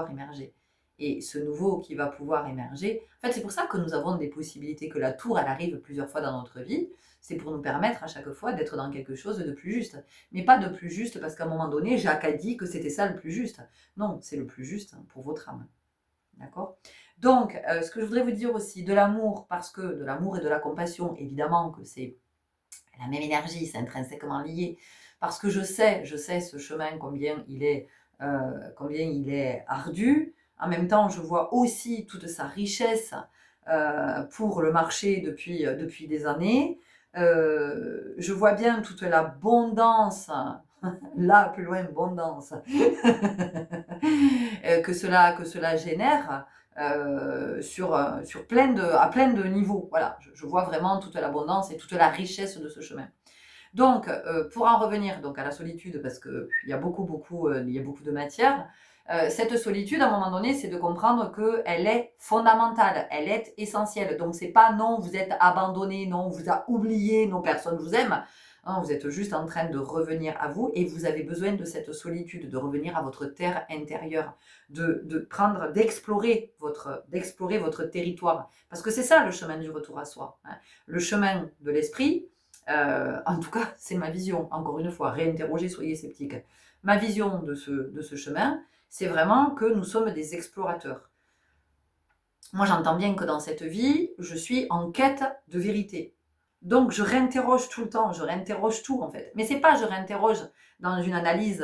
émerger. Et ce nouveau qui va pouvoir émerger, en fait, c'est pour ça que nous avons des possibilités, que la tour, elle arrive plusieurs fois dans notre vie. C'est pour nous permettre à chaque fois d'être dans quelque chose de plus juste. Mais pas de plus juste parce qu'à un moment donné, Jacques a dit que c'était ça le plus juste. Non, c'est le plus juste pour votre âme. D'accord? Donc, ce que je voudrais vous dire aussi, de l'amour, parce que de l'amour et de la compassion, évidemment que c'est la même énergie, c'est intrinsèquement lié, parce que je sais ce chemin, combien il est ardu. En même temps, je vois aussi toute sa richesse pour le marché depuis des années. Je vois bien toute l'abondance, là, plus loin, abondance, que cela génère à plein de niveaux. Voilà, je vois vraiment toute l'abondance et toute la richesse de ce chemin. Donc, pour en revenir donc à la solitude, parce qu'il y a il y a beaucoup de matière, cette solitude, à un moment donné, c'est de comprendre qu'elle est fondamentale, elle est essentielle. Donc, c'est pas non, vous êtes abandonné, non, on vous a oublié, non, personne vous aime. Non, vous êtes juste en train de revenir à vous et vous avez besoin de cette solitude, de revenir à votre terre intérieure, d'explorer votre territoire. Parce que c'est ça le chemin du retour à soi. Hein. Le chemin de l'esprit, en tout cas, c'est ma vision. Encore une fois, réinterrogez, soyez sceptiques. Ma vision de ce chemin, c'est vraiment que nous sommes des explorateurs. Moi, j'entends bien que dans cette vie, je suis en quête de vérité. Donc, je réinterroge tout le temps, je réinterroge tout en fait. Mais c'est pas je réinterroge dans une analyse,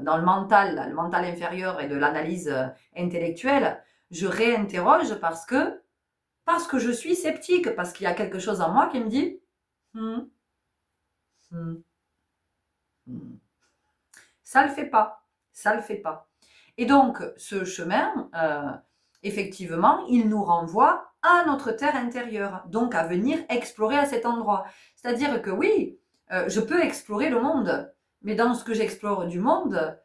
dans le mental inférieur et de l'analyse intellectuelle. Je réinterroge parce que je suis sceptique, parce qu'il y a quelque chose en moi qui me dit hmm, hmm, hmm. Ça le fait pas, ça le fait pas. Et donc, ce chemin, effectivement, il nous renvoie à notre terre intérieure, donc à venir explorer à cet endroit. C'est-à-dire que oui, je peux explorer le monde, mais dans ce que j'explore du monde,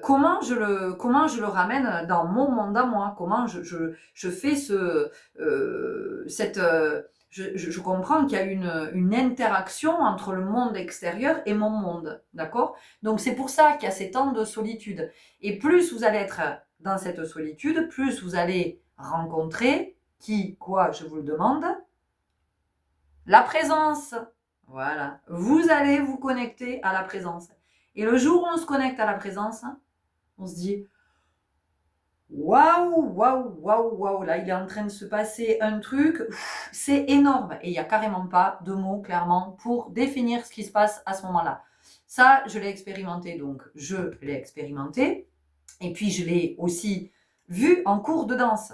comment je le ramène dans mon monde à moi? Comment je fais je comprends qu'il y a une interaction entre le monde extérieur et mon monde, d'accord? Donc c'est pour ça qu'il y a ces temps de solitude. Et plus vous allez être dans cette solitude, plus vous allez rencontrer qui, quoi, je vous le demande, la présence. Voilà. Vous allez vous connecter à la présence. Et le jour où on se connecte à la présence, on se dit waouh, waouh, waouh, waouh, là il est en train de se passer un truc, c'est énorme. Et il n'y a carrément pas de mots clairement pour définir ce qui se passe à ce moment-là. Ça, je l'ai expérimenté, donc je l'ai expérimenté. Et puis je l'ai aussi vu en cours de danse,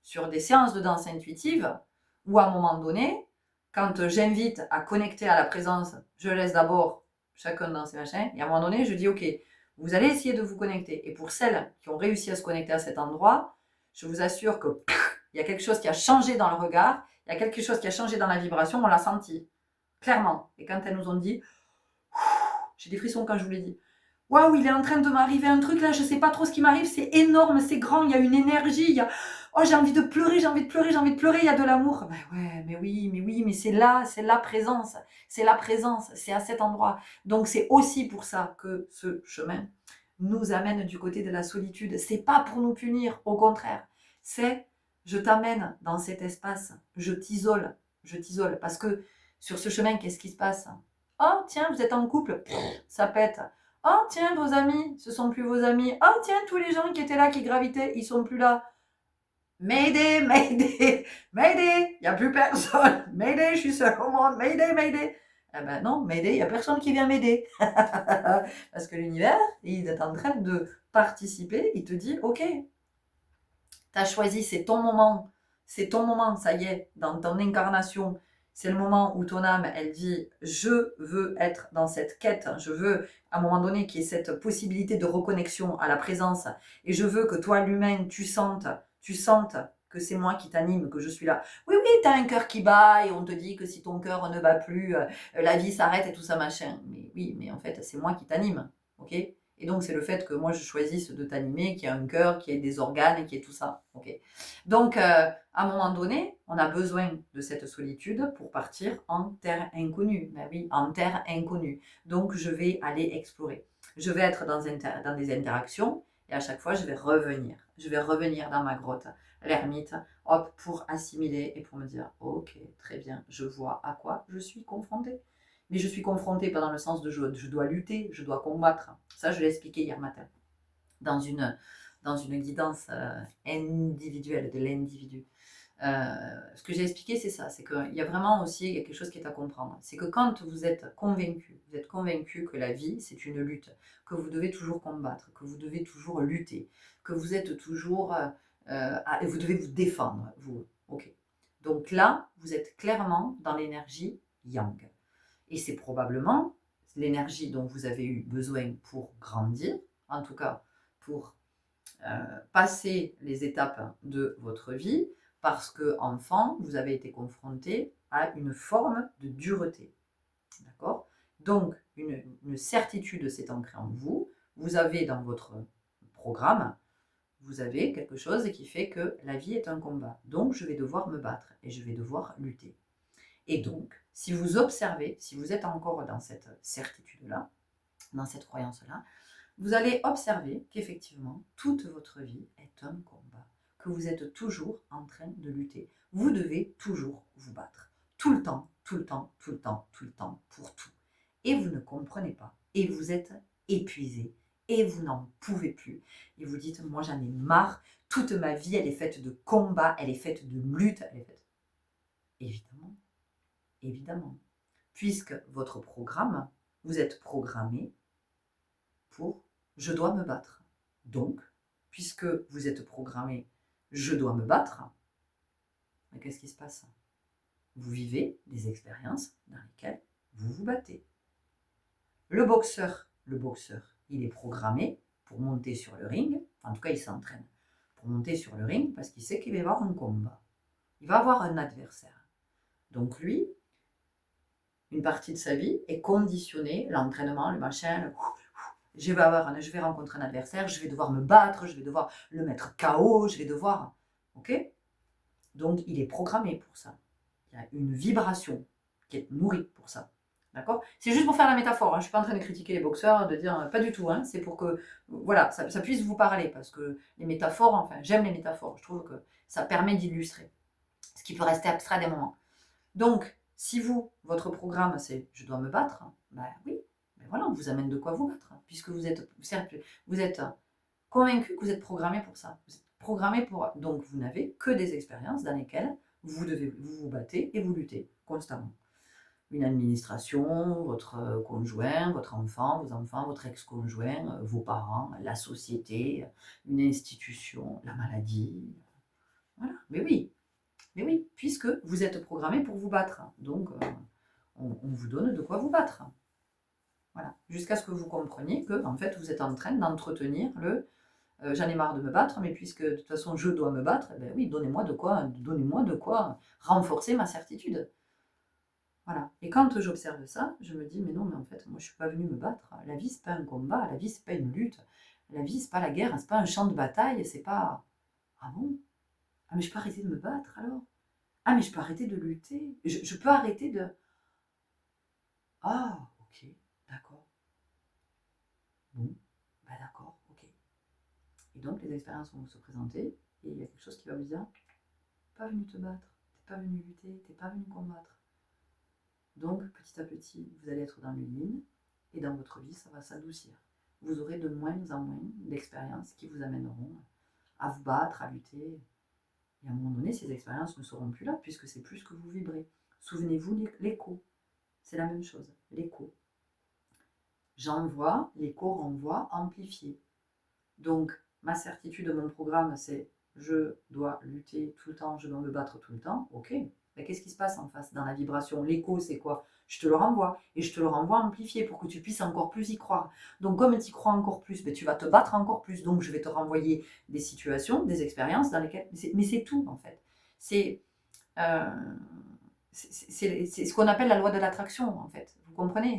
sur des séances de danse intuitive, où à un moment donné, quand j'invite à connecter à la présence, je laisse d'abord chacun dans ses machins, et à un moment donné, je dis ok, vous allez essayer de vous connecter. Et pour celles qui ont réussi à se connecter à cet endroit, je vous assure que il y a quelque chose qui a changé dans le regard, il y a quelque chose qui a changé dans la vibration, on l'a senti, clairement. Et quand elles nous ont dit, j'ai des frissons quand je vous l'ai dit, waouh, il est en train de m'arriver un truc là, je sais pas trop ce qui m'arrive, c'est énorme, c'est grand, il y a une énergie, il y a oh, j'ai envie de pleurer, j'ai envie de pleurer, j'ai envie de pleurer, il y a de l'amour. Ben ouais, mais c'est là, c'est la présence, c'est à cet endroit. Donc c'est aussi pour ça que ce chemin nous amène du côté de la solitude. C'est pas pour nous punir, au contraire. C'est je t'amène dans cet espace, je t'isole parce que sur ce chemin, qu'est-ce qui se passe? Oh tiens, vous êtes en couple, ça pète. Oh tiens, vos amis, ce sont plus vos amis. Oh tiens, tous les gens qui étaient là, qui gravitaient, ils sont plus là. Mayday, Mayday, Mayday, il n'y a plus personne. Mayday, je suis seule au monde. Mayday, Mayday. Eh ben non, Mayday, il n'y a personne qui vient m'aider. Parce que l'univers, il est en train de participer. Il te dit, ok, tu as choisi, c'est ton moment. C'est ton moment, ça y est, dans ton incarnation. C'est le moment où ton âme, elle dit, je veux être dans cette quête. Je veux, à un moment donné, qu'il y ait cette possibilité de reconnexion à la présence. Et je veux que toi, l'humain, tu sentes que c'est moi qui t'anime, que je suis là. Oui, oui, tu as un cœur qui bat et on te dit que si ton cœur ne bat plus, la vie s'arrête et tout ça, machin. Mais oui, mais en fait, c'est moi qui t'anime. Ok? Et donc, c'est le fait que moi, je choisisse de t'animer, qu'il y ait un cœur, qu'il y ait des organes et qu'il y ait tout ça. Ok. Donc, à un moment donné, on a besoin de cette solitude pour partir en terre inconnue. Ben oui, en terre inconnue. Donc, je vais aller explorer. Je vais être dans des interactions et à chaque fois, je vais revenir. Je vais revenir dans ma grotte, l'ermite, hop, pour assimiler et pour me dire, ok, très bien, je vois à quoi je suis confrontée. Mais je suis confrontée pas dans le sens de je dois lutter, je dois combattre. Ça, je l'ai expliqué hier matin dans une guidance individuelle de l'individu. Ce que j'ai expliqué, c'est ça, c'est qu'il y a vraiment aussi quelque chose qui est à comprendre. C'est que quand vous êtes convaincu que la vie, c'est une lutte, que vous devez toujours combattre, que vous devez toujours lutter, que vous êtes toujours... vous devez vous défendre, vous. Ok. Donc là, vous êtes clairement dans l'énergie yang. Et c'est probablement l'énergie dont vous avez eu besoin pour grandir, en tout cas pour passer les étapes de votre vie, parce que enfant, vous avez été confronté à une forme de dureté. D'accord? Donc, une certitude s'est ancrée en vous. Vous avez dans votre programme, vous avez quelque chose qui fait que la vie est un combat. Donc, je vais devoir me battre et je vais devoir lutter. Et donc, si vous observez, si vous êtes encore dans cette certitude-là, dans cette croyance-là, vous allez observer qu'effectivement, toute votre vie est un combat, que vous êtes toujours en train de lutter. Vous devez toujours vous battre. Tout le temps, tout le temps, tout le temps, tout le temps, pour tout. Et vous ne comprenez pas. Et vous êtes épuisé. Et vous n'en pouvez plus. Et vous dites, moi j'en ai marre. Toute ma vie, elle est faite de combats, elle est faite de lutte, elle est faite... Évidemment, évidemment. Puisque votre programme, vous êtes programmé pour je dois me battre. Donc, puisque vous êtes programmé je dois me battre, mais qu'est-ce qui se passe? Vous vivez des expériences dans lesquelles vous vous battez. Le boxeur, il est programmé pour monter sur le ring, en tout cas il s'entraîne pour monter sur le ring parce qu'il sait qu'il va y avoir un combat. Il va avoir un adversaire. Donc lui, une partie de sa vie est conditionnée, l'entraînement, le machin, je vais rencontrer un adversaire, je vais devoir me battre, je vais devoir le mettre KO, je vais devoir... Ok? Donc, il est programmé pour ça. Il y a une vibration qui est nourrie pour ça. D'accord? C'est juste pour faire la métaphore. Hein. Je ne suis pas en train de critiquer les boxeurs, de dire pas du tout. Hein. C'est pour que voilà, ça puisse vous parler. Parce que les métaphores, enfin, j'aime les métaphores. Je trouve que ça permet d'illustrer. Ce qui peut rester abstrait des moments. Donc, si vous, votre programme, c'est je dois me battre, ben oui, ben voilà, on vous amène de quoi vous battre. Puisque vous êtes convaincu que vous êtes programmé pour ça. Vous êtes programmé pour... Donc, vous n'avez que des expériences dans lesquelles vous vous battez et vous luttez constamment. Une administration, votre conjoint, votre enfant, vos enfants, votre ex-conjoint, vos parents, la société, une institution, la maladie. Voilà, mais oui, puisque vous êtes programmé pour vous battre. Donc, on vous donne de quoi vous battre. Voilà, jusqu'à ce que vous compreniez que, en fait, vous êtes en train d'entretenir le j'en ai marre de me battre, mais puisque de toute façon je dois me battre, eh ben oui, donnez-moi de quoi renforcer ma certitude. Voilà. Et quand j'observe ça, je me dis, mais non, mais en fait, moi je suis pas venue me battre. La vie, c'est pas un combat, la vie, c'est pas une lutte. La vie, c'est pas la guerre, c'est pas un champ de bataille, c'est pas. Ah bon? Ah, mais je peux arrêter de me battre alors? Ah, mais je peux arrêter de lutter. Je peux arrêter de. Ah, ok, d'accord. Bon, bah d'accord, ok. Et donc les expériences vont se présenter et il y a quelque chose qui va vous dire, pas venu te battre, t'es pas venu lutter, t'es pas venu combattre. Donc petit à petit, vous allez être dans l'une et dans votre vie, ça va s'adoucir. Vous aurez de moins en moins d'expériences qui vous amèneront à vous battre, à lutter. Et à un moment donné, ces expériences ne seront plus là, puisque c'est plus que vous vibrez. Souvenez-vous, l'écho, c'est la même chose, l'écho. J'envoie, l'écho renvoie, amplifié. Donc, ma certitude de mon programme, c'est je dois lutter tout le temps, je dois me battre tout le temps. Ok, mais qu'est-ce qui se passe en face dans la vibration? L'écho, c'est quoi? Je te le renvoie et je te le renvoie amplifié pour que tu puisses encore plus y croire. Donc, comme tu y crois encore plus, ben, tu vas te battre encore plus. Donc, je vais te renvoyer des situations, des expériences dans lesquelles. Mais c'est tout en fait. Euh, c'est ce qu'on appelle la loi de l'attraction en fait. Vous comprenez?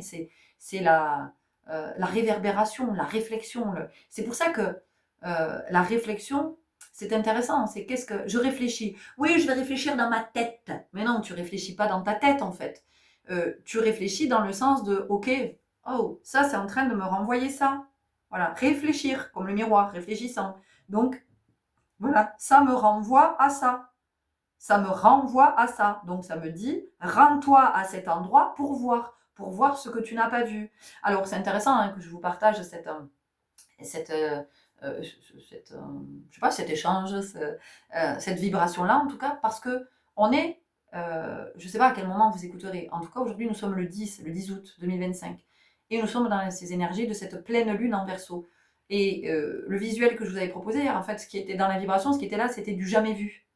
C'est la réverbération, la réflexion. C'est pour ça que la réflexion, c'est intéressant. C'est qu'est-ce que je réfléchis? Oui, je vais réfléchir dans ma tête. Mais non, tu réfléchis pas dans ta tête en fait. Tu réfléchis dans le sens de ok, oh, ça c'est en train de me renvoyer ça. Voilà, réfléchir comme le miroir, réfléchissant. Donc voilà, ça me renvoie à ça. Ça me renvoie à ça. Donc ça me dit, rends-toi à cet endroit pour voir ce que tu n'as pas vu. Alors c'est intéressant hein, que je vous partage cet échange, cette vibration-là en tout cas, parce que on est, je ne sais pas à quel moment vous écouterez, en tout cas aujourd'hui nous sommes le 10 août 2025, et nous sommes dans ces énergies de cette pleine lune en Verseau. Et le visuel que je vous avais proposé, en fait, ce qui était dans la vibration, ce qui était là, c'était du jamais vu.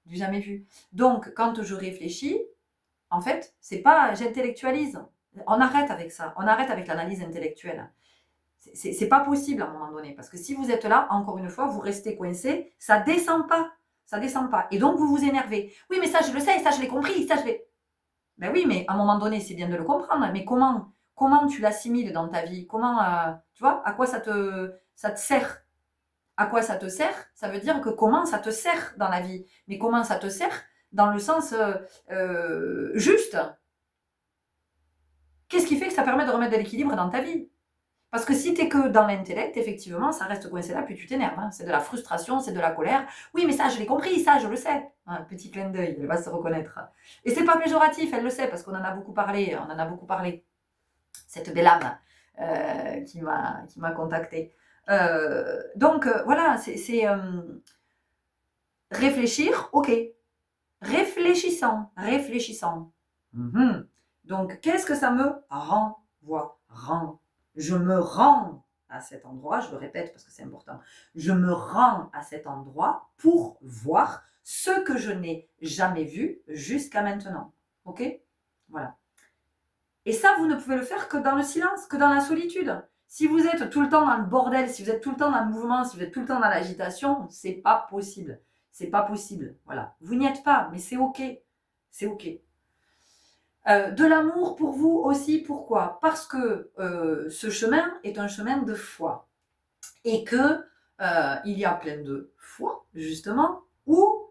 Du jamais vu. Donc, quand je réfléchis, en fait, c'est pas j'intellectualise. On arrête avec ça. On arrête avec l'analyse intellectuelle. C'est pas possible à un moment donné. Parce que si vous êtes là, encore une fois, vous restez coincé, ça descend pas. Ça descend pas. Et donc, vous vous énervez. Oui, mais ça, je le sais, ça, je l'ai compris, ça, je l'ai. Ben oui, mais à un moment donné, c'est bien de le comprendre. Mais comment tu l'assimiles dans ta vie? Comment, tu vois, à quoi ça te sert? À quoi ça te sert? Ça veut dire que comment ça te sert dans la vie. Mais comment ça te sert dans le sens juste? Qu'est-ce qui fait que ça permet de remettre de l'équilibre dans ta vie? Parce que si tu n'es que dans l'intellect, effectivement, ça reste coincé là, puis tu t'énerves. Hein. C'est de la frustration, c'est de la colère. Oui, mais ça, je l'ai compris, ça, je le sais. Un petit clin d'œil, elle va se reconnaître. Et c'est pas péjoratif, elle le sait, parce qu'on en a beaucoup parlé. Cette belle âme qui m'a contactée. Donc, voilà, c'est réfléchir, ok. Réfléchissant. Donc, qu'est-ce que ça me renvoie? Je me rends à cet endroit, je le répète parce que c'est important, je me rends à cet endroit pour voir ce que je n'ai jamais vu jusqu'à maintenant. Ok? Voilà. Et ça, vous ne pouvez le faire que dans le silence, que dans la solitude. Si vous êtes tout le temps dans le bordel, si vous êtes tout le temps dans le mouvement, si vous êtes tout le temps dans l'agitation, c'est pas possible. C'est pas possible. Voilà. Vous n'y êtes pas, mais c'est ok. C'est ok. De l'amour pour vous aussi, pourquoi? Parce que ce chemin est un chemin de foi. Et que il y a plein de fois, justement, où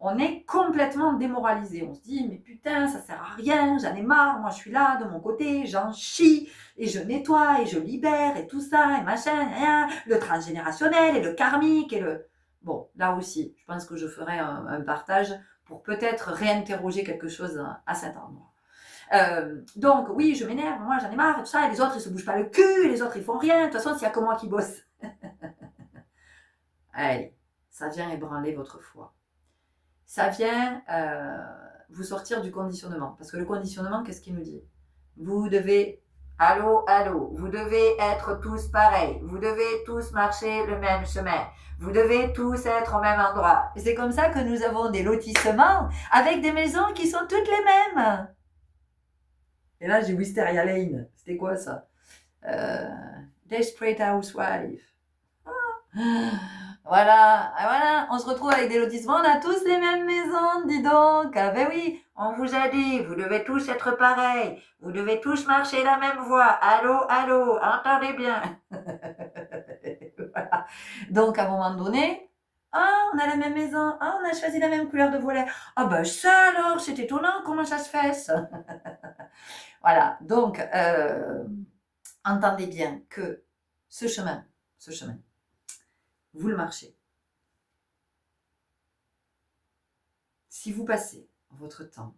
on est complètement démoralisé. On se dit, mais putain, ça sert à rien, j'en ai marre, moi je suis là, de mon côté, j'en chie, et je nettoie, et je libère, et tout ça, et machin, rien, le transgénérationnel, et le karmique, et le... Bon, là aussi, je pense que je ferai un partage pour peut-être réinterroger quelque chose à cet endroit. Donc, oui, je m'énerve, moi j'en ai marre, et tout ça, et les autres ils se bougent pas le cul, et les autres ils font rien, de toute façon, s'il y a que moi qui bosse. Allez, ça vient ébranler votre foi. Ça vient vous sortir du conditionnement. Parce que le conditionnement, qu'est-ce qu'il nous dit? Vous devez, allô, vous devez être tous pareils. Vous devez tous marcher le même chemin. Vous devez tous être au même endroit. Et c'est comme ça que nous avons des lotissements avec des maisons qui sont toutes les mêmes. Et là, j'ai Wisteria Lane. C'était quoi ça? Desperate Housewife. Voilà, on se retrouve avec des lotissements, on a tous les mêmes maisons, dis donc. Ah ben oui, on vous a dit, vous devez tous être pareils, vous devez tous marcher la même voie. Allô, entendez bien. Voilà. Donc à un moment donné, on a la même maison, on a choisi la même couleur de volet. Ah ben ça alors, c'est étonnant, comment ça se fait ça? Voilà, donc entendez bien que ce chemin, vous le marchez. Si vous passez votre temps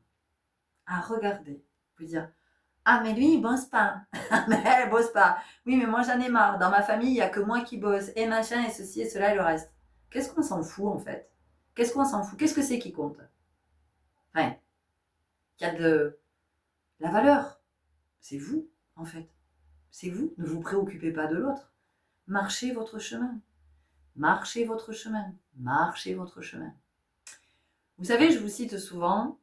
à regarder, vous dire « Ah, mais lui, il bosse pas. Mais elle bosse pas. Oui, mais moi, j'en ai marre. Dans ma famille, il n'y a que moi qui bosse. Et machin, et ceci, et cela, et le reste. » Qu'est-ce qu'on s'en fout, en fait? Qu'est-ce qu'on s'en fout? Qu'est-ce que c'est qui compte? Enfin, qui a de la valeur. C'est vous, en fait. C'est vous. Ne vous préoccupez pas de l'autre. Marchez votre chemin. Marchez votre chemin. Marchez votre chemin. Vous savez, je vous cite souvent,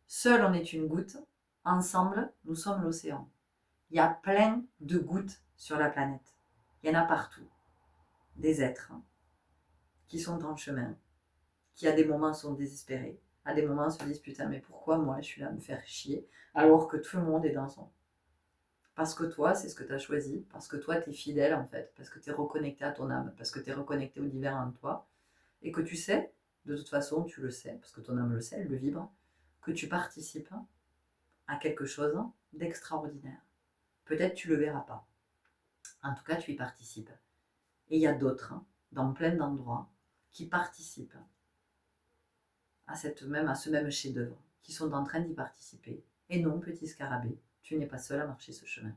seul on est une goutte, ensemble nous sommes l'océan. Il y a plein de gouttes sur la planète. Il y en a partout. Des êtres qui sont en chemin, qui à des moments sont désespérés, à des moments se disent putain mais pourquoi moi je suis là à me faire chier alors que tout le monde est dans son... Parce que toi c'est ce que tu as choisi, parce que toi tu es fidèle en fait, parce que tu es reconnecté à ton âme, parce que tu es reconnecté au divin en toi, et que tu sais, de toute façon tu le sais, parce que ton âme le sait, elle le vibre, que tu participes à quelque chose d'extraordinaire. Peut-être tu le verras pas. En tout cas, tu y participes. Et il y a d'autres, dans plein d'endroits, qui participent à ce même chef-d'œuvre, qui sont en train d'y participer. Et non, petit scarabée, tu n'es pas seul à marcher ce chemin.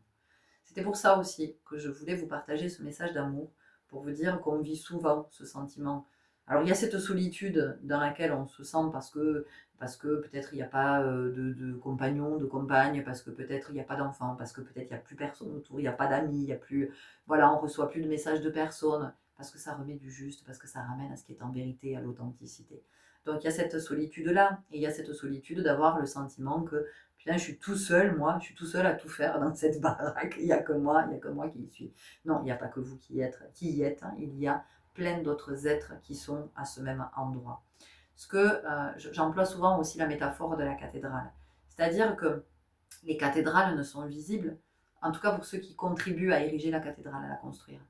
C'était pour ça aussi que je voulais vous partager ce message d'amour, pour vous dire qu'on vit souvent ce sentiment. Alors il y a cette solitude dans laquelle on se sent parce que peut-être il n'y a pas de compagnon, de compagne, parce que peut-être il n'y a pas d'enfant, parce que peut-être il n'y a plus personne autour, il n'y a pas d'amis, il y a plus, voilà, on reçoit plus de messages de personnes, parce que ça remet du juste, parce que ça ramène à ce qui est en vérité, à l'authenticité. Donc il y a cette solitude-là, et il y a cette solitude d'avoir le sentiment que putain, je suis tout seul, moi, je suis tout seul à tout faire dans cette baraque, il n'y a que moi, il n'y a que moi qui y suis. Non, il n'y a pas que vous qui y êtes, il y a plein d'autres êtres qui sont à ce même endroit. Ce que j'emploie souvent aussi la métaphore de la cathédrale. C'est-à-dire que les cathédrales ne sont visibles, en tout cas pour ceux qui contribuent à ériger la cathédrale, à la construire.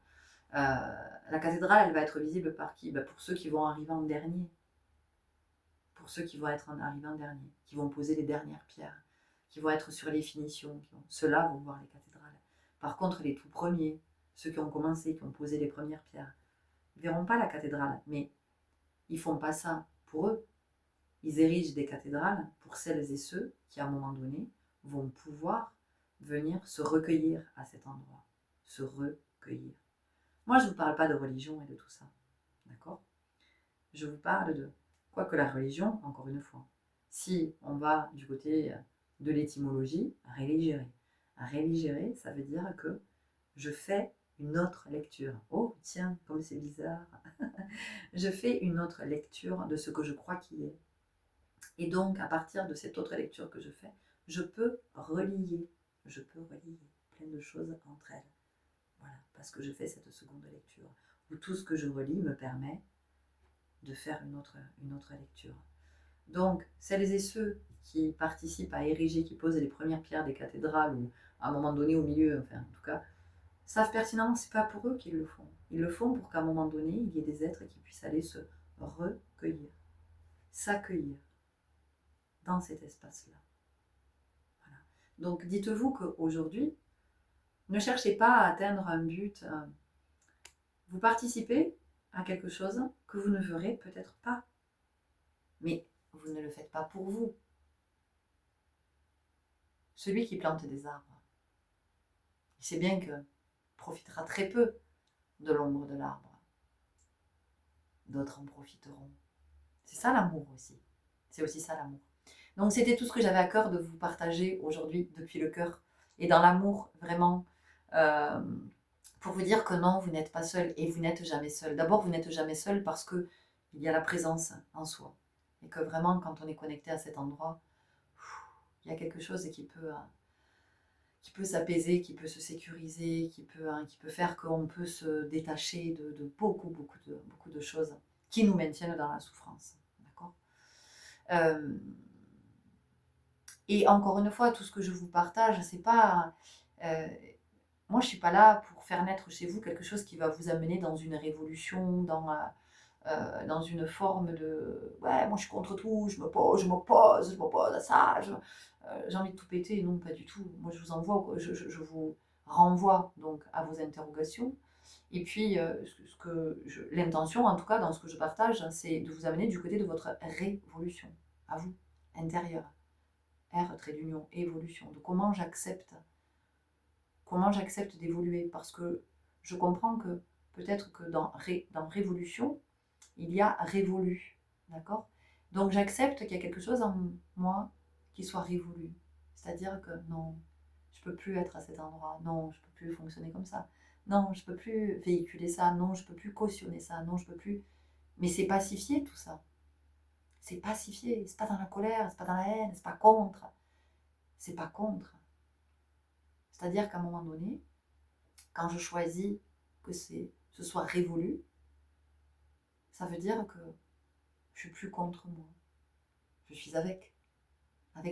La cathédrale, elle va être visible par qui? Pour ceux qui vont arriver en dernier. Pour ceux qui vont être arrivés en dernier, qui vont poser les dernières pierres, qui vont être sur les finitions. Ceux-là vont voir les cathédrales. Par contre, les tout premiers, ceux qui ont commencé, qui ont posé les premières pierres, ne verront pas la cathédrale. Mais ils ne font pas ça pour eux. Ils érigent des cathédrales pour celles et ceux qui, à un moment donné, vont pouvoir venir se recueillir à cet endroit. Se recueillir. Moi, je ne vous parle pas de religion et de tout ça. D'accord? Je vous parle de... Quoique la religion, encore une fois, si on va du côté de l'étymologie, religere. Religere, ça veut dire que je fais une autre lecture. Oh, tiens, comme c'est bizarre. Je fais une autre lecture de ce que je crois qu'il est. Et donc, à partir de cette autre lecture que je fais, je peux relier plein de choses entre elles. Voilà, parce que je fais cette seconde lecture, où tout ce que je relis me permet de faire une autre lecture. Donc, celles et ceux qui participent à ériger, qui posent les premières pierres des cathédrales, ou à un moment donné au milieu, enfin en tout cas, savent pertinemment que ce n'est pas pour eux qu'ils le font. Ils le font pour qu'à un moment donné, il y ait des êtres qui puissent aller se recueillir, s'accueillir dans cet espace-là. Voilà. Donc, dites-vous qu'aujourd'hui, ne cherchez pas à atteindre un but. Vous participez à quelque chose que vous ne verrez peut-être pas. Mais vous ne le faites pas pour vous. Celui qui plante des arbres, il sait bien qu'il profitera très peu de l'ombre de l'arbre. D'autres en profiteront. C'est ça l'amour aussi. C'est aussi ça l'amour. Donc c'était tout ce que j'avais à cœur de vous partager aujourd'hui depuis le cœur. Et dans l'amour, vraiment, euh, pour vous dire que non, vous n'êtes pas seul et vous n'êtes jamais seul. D'abord, vous n'êtes jamais seul parce qu'il y a la présence en soi. Et que vraiment, quand on est connecté à cet endroit, il y a quelque chose qui peut s'apaiser, qui peut se sécuriser, qui peut faire qu'on peut se détacher de beaucoup de choses qui nous maintiennent dans la souffrance. D'accord ? Et encore une fois, tout ce que je vous partage, c'est pas... moi, je suis pas là pour faire naître chez vous quelque chose qui va vous amener dans une révolution, dans une forme de ouais, moi je suis contre tout, je m'oppose à ça, j'ai envie de tout péter. Non, pas du tout. Moi je vous envoie, je vous renvoie donc à vos interrogations. Et puis l'intention, en tout cas dans ce que je partage, c'est de vous amener du côté de votre révolution, à vous, intérieure. R, trait d'union, évolution, de comment j'accepte d'évoluer, parce que je comprends que peut-être que dans révolution, il y a révolu. D'accord? Donc j'accepte qu'il y a quelque chose en moi qui soit révolu. C'est-à-dire que non, je ne peux plus être à cet endroit. Non, je ne peux plus fonctionner comme ça. Non, je ne peux plus véhiculer ça. Non, je ne peux plus cautionner ça. Non, je ne peux plus. Mais c'est pacifié tout ça. C'est pacifié. C'est pas dans la colère, c'est pas dans la haine, c'est pas contre. C'est pas contre. C'est-à-dire qu'à un moment donné, quand je choisis que ce soit révolu, ça veut dire que je suis plus contre moi. Je suis avec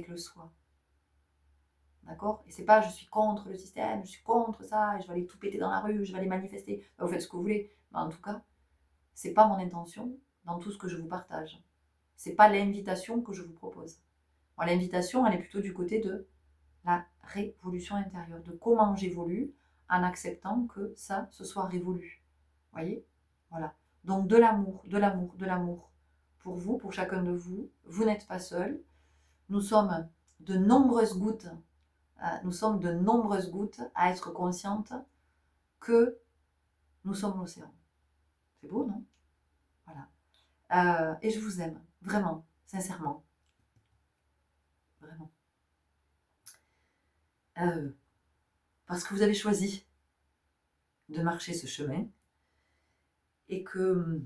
le soi. D'accord? Et c'est pas je suis contre le système, je suis contre ça, et je vais aller tout péter dans la rue, je vais aller manifester. Vous faites ce que vous voulez. Mais en tout cas, c'est pas mon intention dans tout ce que je vous partage. C'est pas l'invitation que je vous propose. Moi, l'invitation, elle est plutôt du côté de la révolution intérieure, de comment j'évolue en acceptant que ça, ce soit révolu. Vous voyez? Voilà. Donc de l'amour, de l'amour, de l'amour. Pour vous, pour chacun de vous, vous n'êtes pas seul. Nous sommes de nombreuses gouttes à être conscientes que nous sommes l'océan. C'est beau, non? Voilà. Et je vous aime, vraiment, sincèrement. Vraiment. Parce que vous avez choisi de marcher ce chemin et que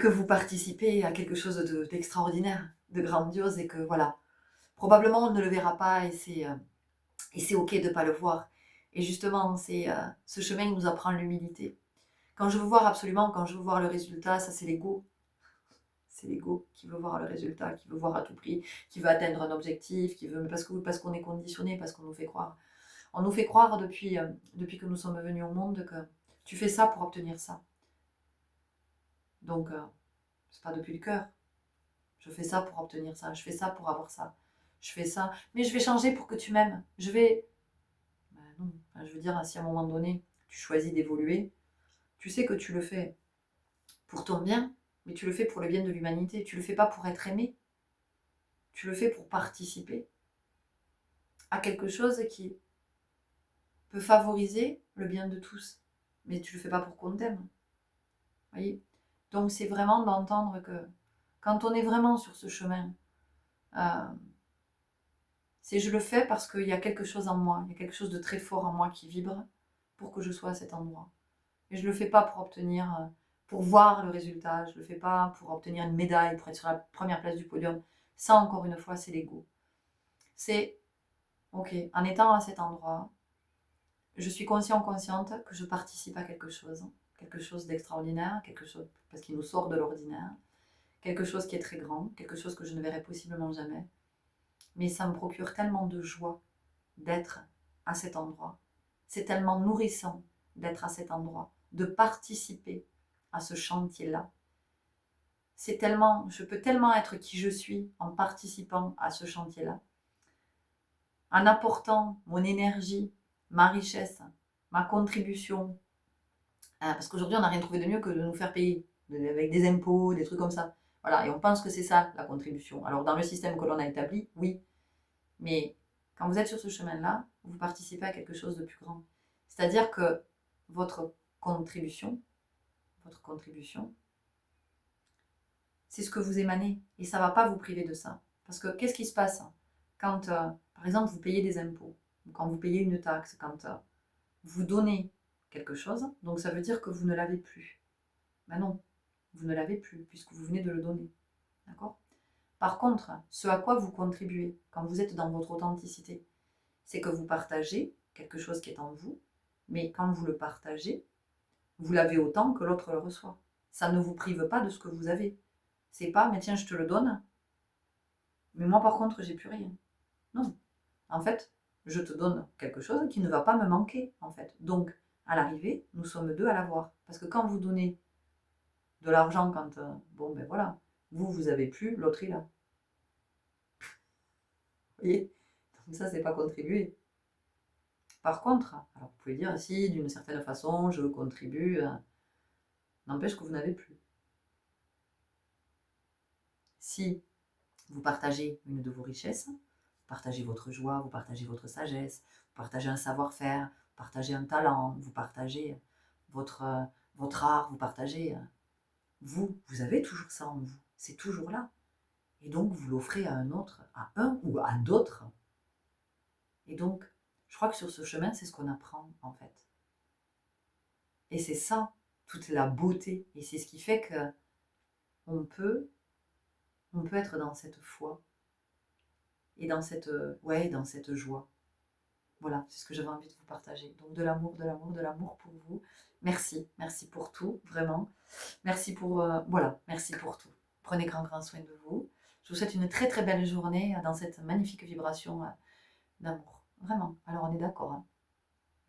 vous participez à quelque chose d'extraordinaire, de grandiose, et que voilà, probablement on ne le verra pas, et c'est ok de ne pas le voir. Et justement, ce chemin nous apprend l'humilité. Quand je veux voir absolument, quand je veux voir le résultat, ça c'est l'ego. C'est l'ego qui veut voir le résultat, qui veut voir à tout prix, qui veut atteindre un objectif, parce qu'on est conditionné, parce qu'on nous fait croire. On nous fait croire depuis que nous sommes venus au monde que tu fais ça pour obtenir ça. Donc, c'est pas depuis le cœur. Je fais ça pour obtenir ça, je fais ça pour avoir ça, je fais ça, mais je vais changer pour que tu m'aimes. Non. Enfin, je veux dire, si à un moment donné, tu choisis d'évoluer, tu sais que tu le fais pour ton bien, mais tu le fais pour le bien de l'humanité. Tu le fais pas pour être aimé. Tu le fais pour participer à quelque chose qui peut favoriser le bien de tous. Mais tu le fais pas pour qu'on t'aime. Voyez? Donc c'est vraiment d'entendre que quand on est vraiment sur ce chemin, c'est je le fais parce qu'il y a quelque chose en moi, il y a quelque chose de très fort en moi qui vibre pour que je sois à cet endroit. Et je le fais pas pour voir le résultat, je le fais pas pour obtenir une médaille, pour être sur la première place du podium. Ça, encore une fois, c'est l'ego. C'est, ok, en étant à cet endroit, je suis consciente que je participe à quelque chose d'extraordinaire, quelque chose parce qu'il nous sort de l'ordinaire, quelque chose qui est très grand, quelque chose que je ne verrai possiblement jamais. Mais ça me procure tellement de joie d'être à cet endroit. C'est tellement nourrissant d'être à cet endroit, de participer à ce chantier-là. Je peux tellement être qui je suis en participant à ce chantier-là, en apportant mon énergie, ma richesse, ma contribution. Parce qu'aujourd'hui, on n'a rien trouvé de mieux que de nous faire payer avec des impôts, des trucs comme ça. Voilà, et on pense que c'est ça, la contribution. Alors, dans le système que l'on a établi, oui, mais quand vous êtes sur ce chemin-là, vous participez à quelque chose de plus grand. C'est-à-dire que votre contribution, c'est ce que vous émanez. Et ça ne va pas vous priver de ça. Parce que qu'est-ce qui se passe quand, par exemple, vous payez des impôts, ou quand vous payez une taxe, quand vous donnez quelque chose, donc ça veut dire que vous ne l'avez plus. Ben non, vous ne l'avez plus, puisque vous venez de le donner. D'accord ? Par contre, ce à quoi vous contribuez, quand vous êtes dans votre authenticité, c'est que vous partagez quelque chose qui est en vous, mais quand vous le partagez, vous l'avez autant que l'autre le reçoit. Ça ne vous prive pas de ce que vous avez. C'est pas, mais tiens, je te le donne, mais moi par contre, j'ai plus rien. Non. En fait, je te donne quelque chose qui ne va pas me manquer, en fait. Donc, à l'arrivée, nous sommes deux à l'avoir. Parce que quand vous donnez de l'argent, bon, ben voilà, vous avez plus, l'autre il a. Vous voyez? Donc ça, c'est pas contribuer. Par contre, alors vous pouvez dire, si d'une certaine façon, je contribue, n'empêche que vous n'avez plus. Si vous partagez une de vos richesses, Vous partagez votre joie, vous partagez votre sagesse, vous partagez un savoir-faire, vous partagez un talent, vous partagez votre art, vous partagez... vous avez toujours ça en vous, c'est toujours là. Et donc, vous l'offrez à un autre, à un ou à d'autres. Et donc, je crois que sur ce chemin, c'est ce qu'on apprend, en fait. Et c'est ça, toute la beauté. Et c'est ce qui fait que on peut être dans cette foi et dans dans cette joie. Voilà, c'est ce que j'avais envie de vous partager. Donc de l'amour, de l'amour, de l'amour pour vous. Merci, merci pour tout, vraiment. Merci pour, merci pour tout. Prenez grand soin de vous. Je vous souhaite une très très belle journée dans cette magnifique vibration d'amour. Vraiment. Alors on est d'accord, hein.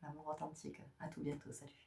L'amour authentique. À tout bientôt. Salut.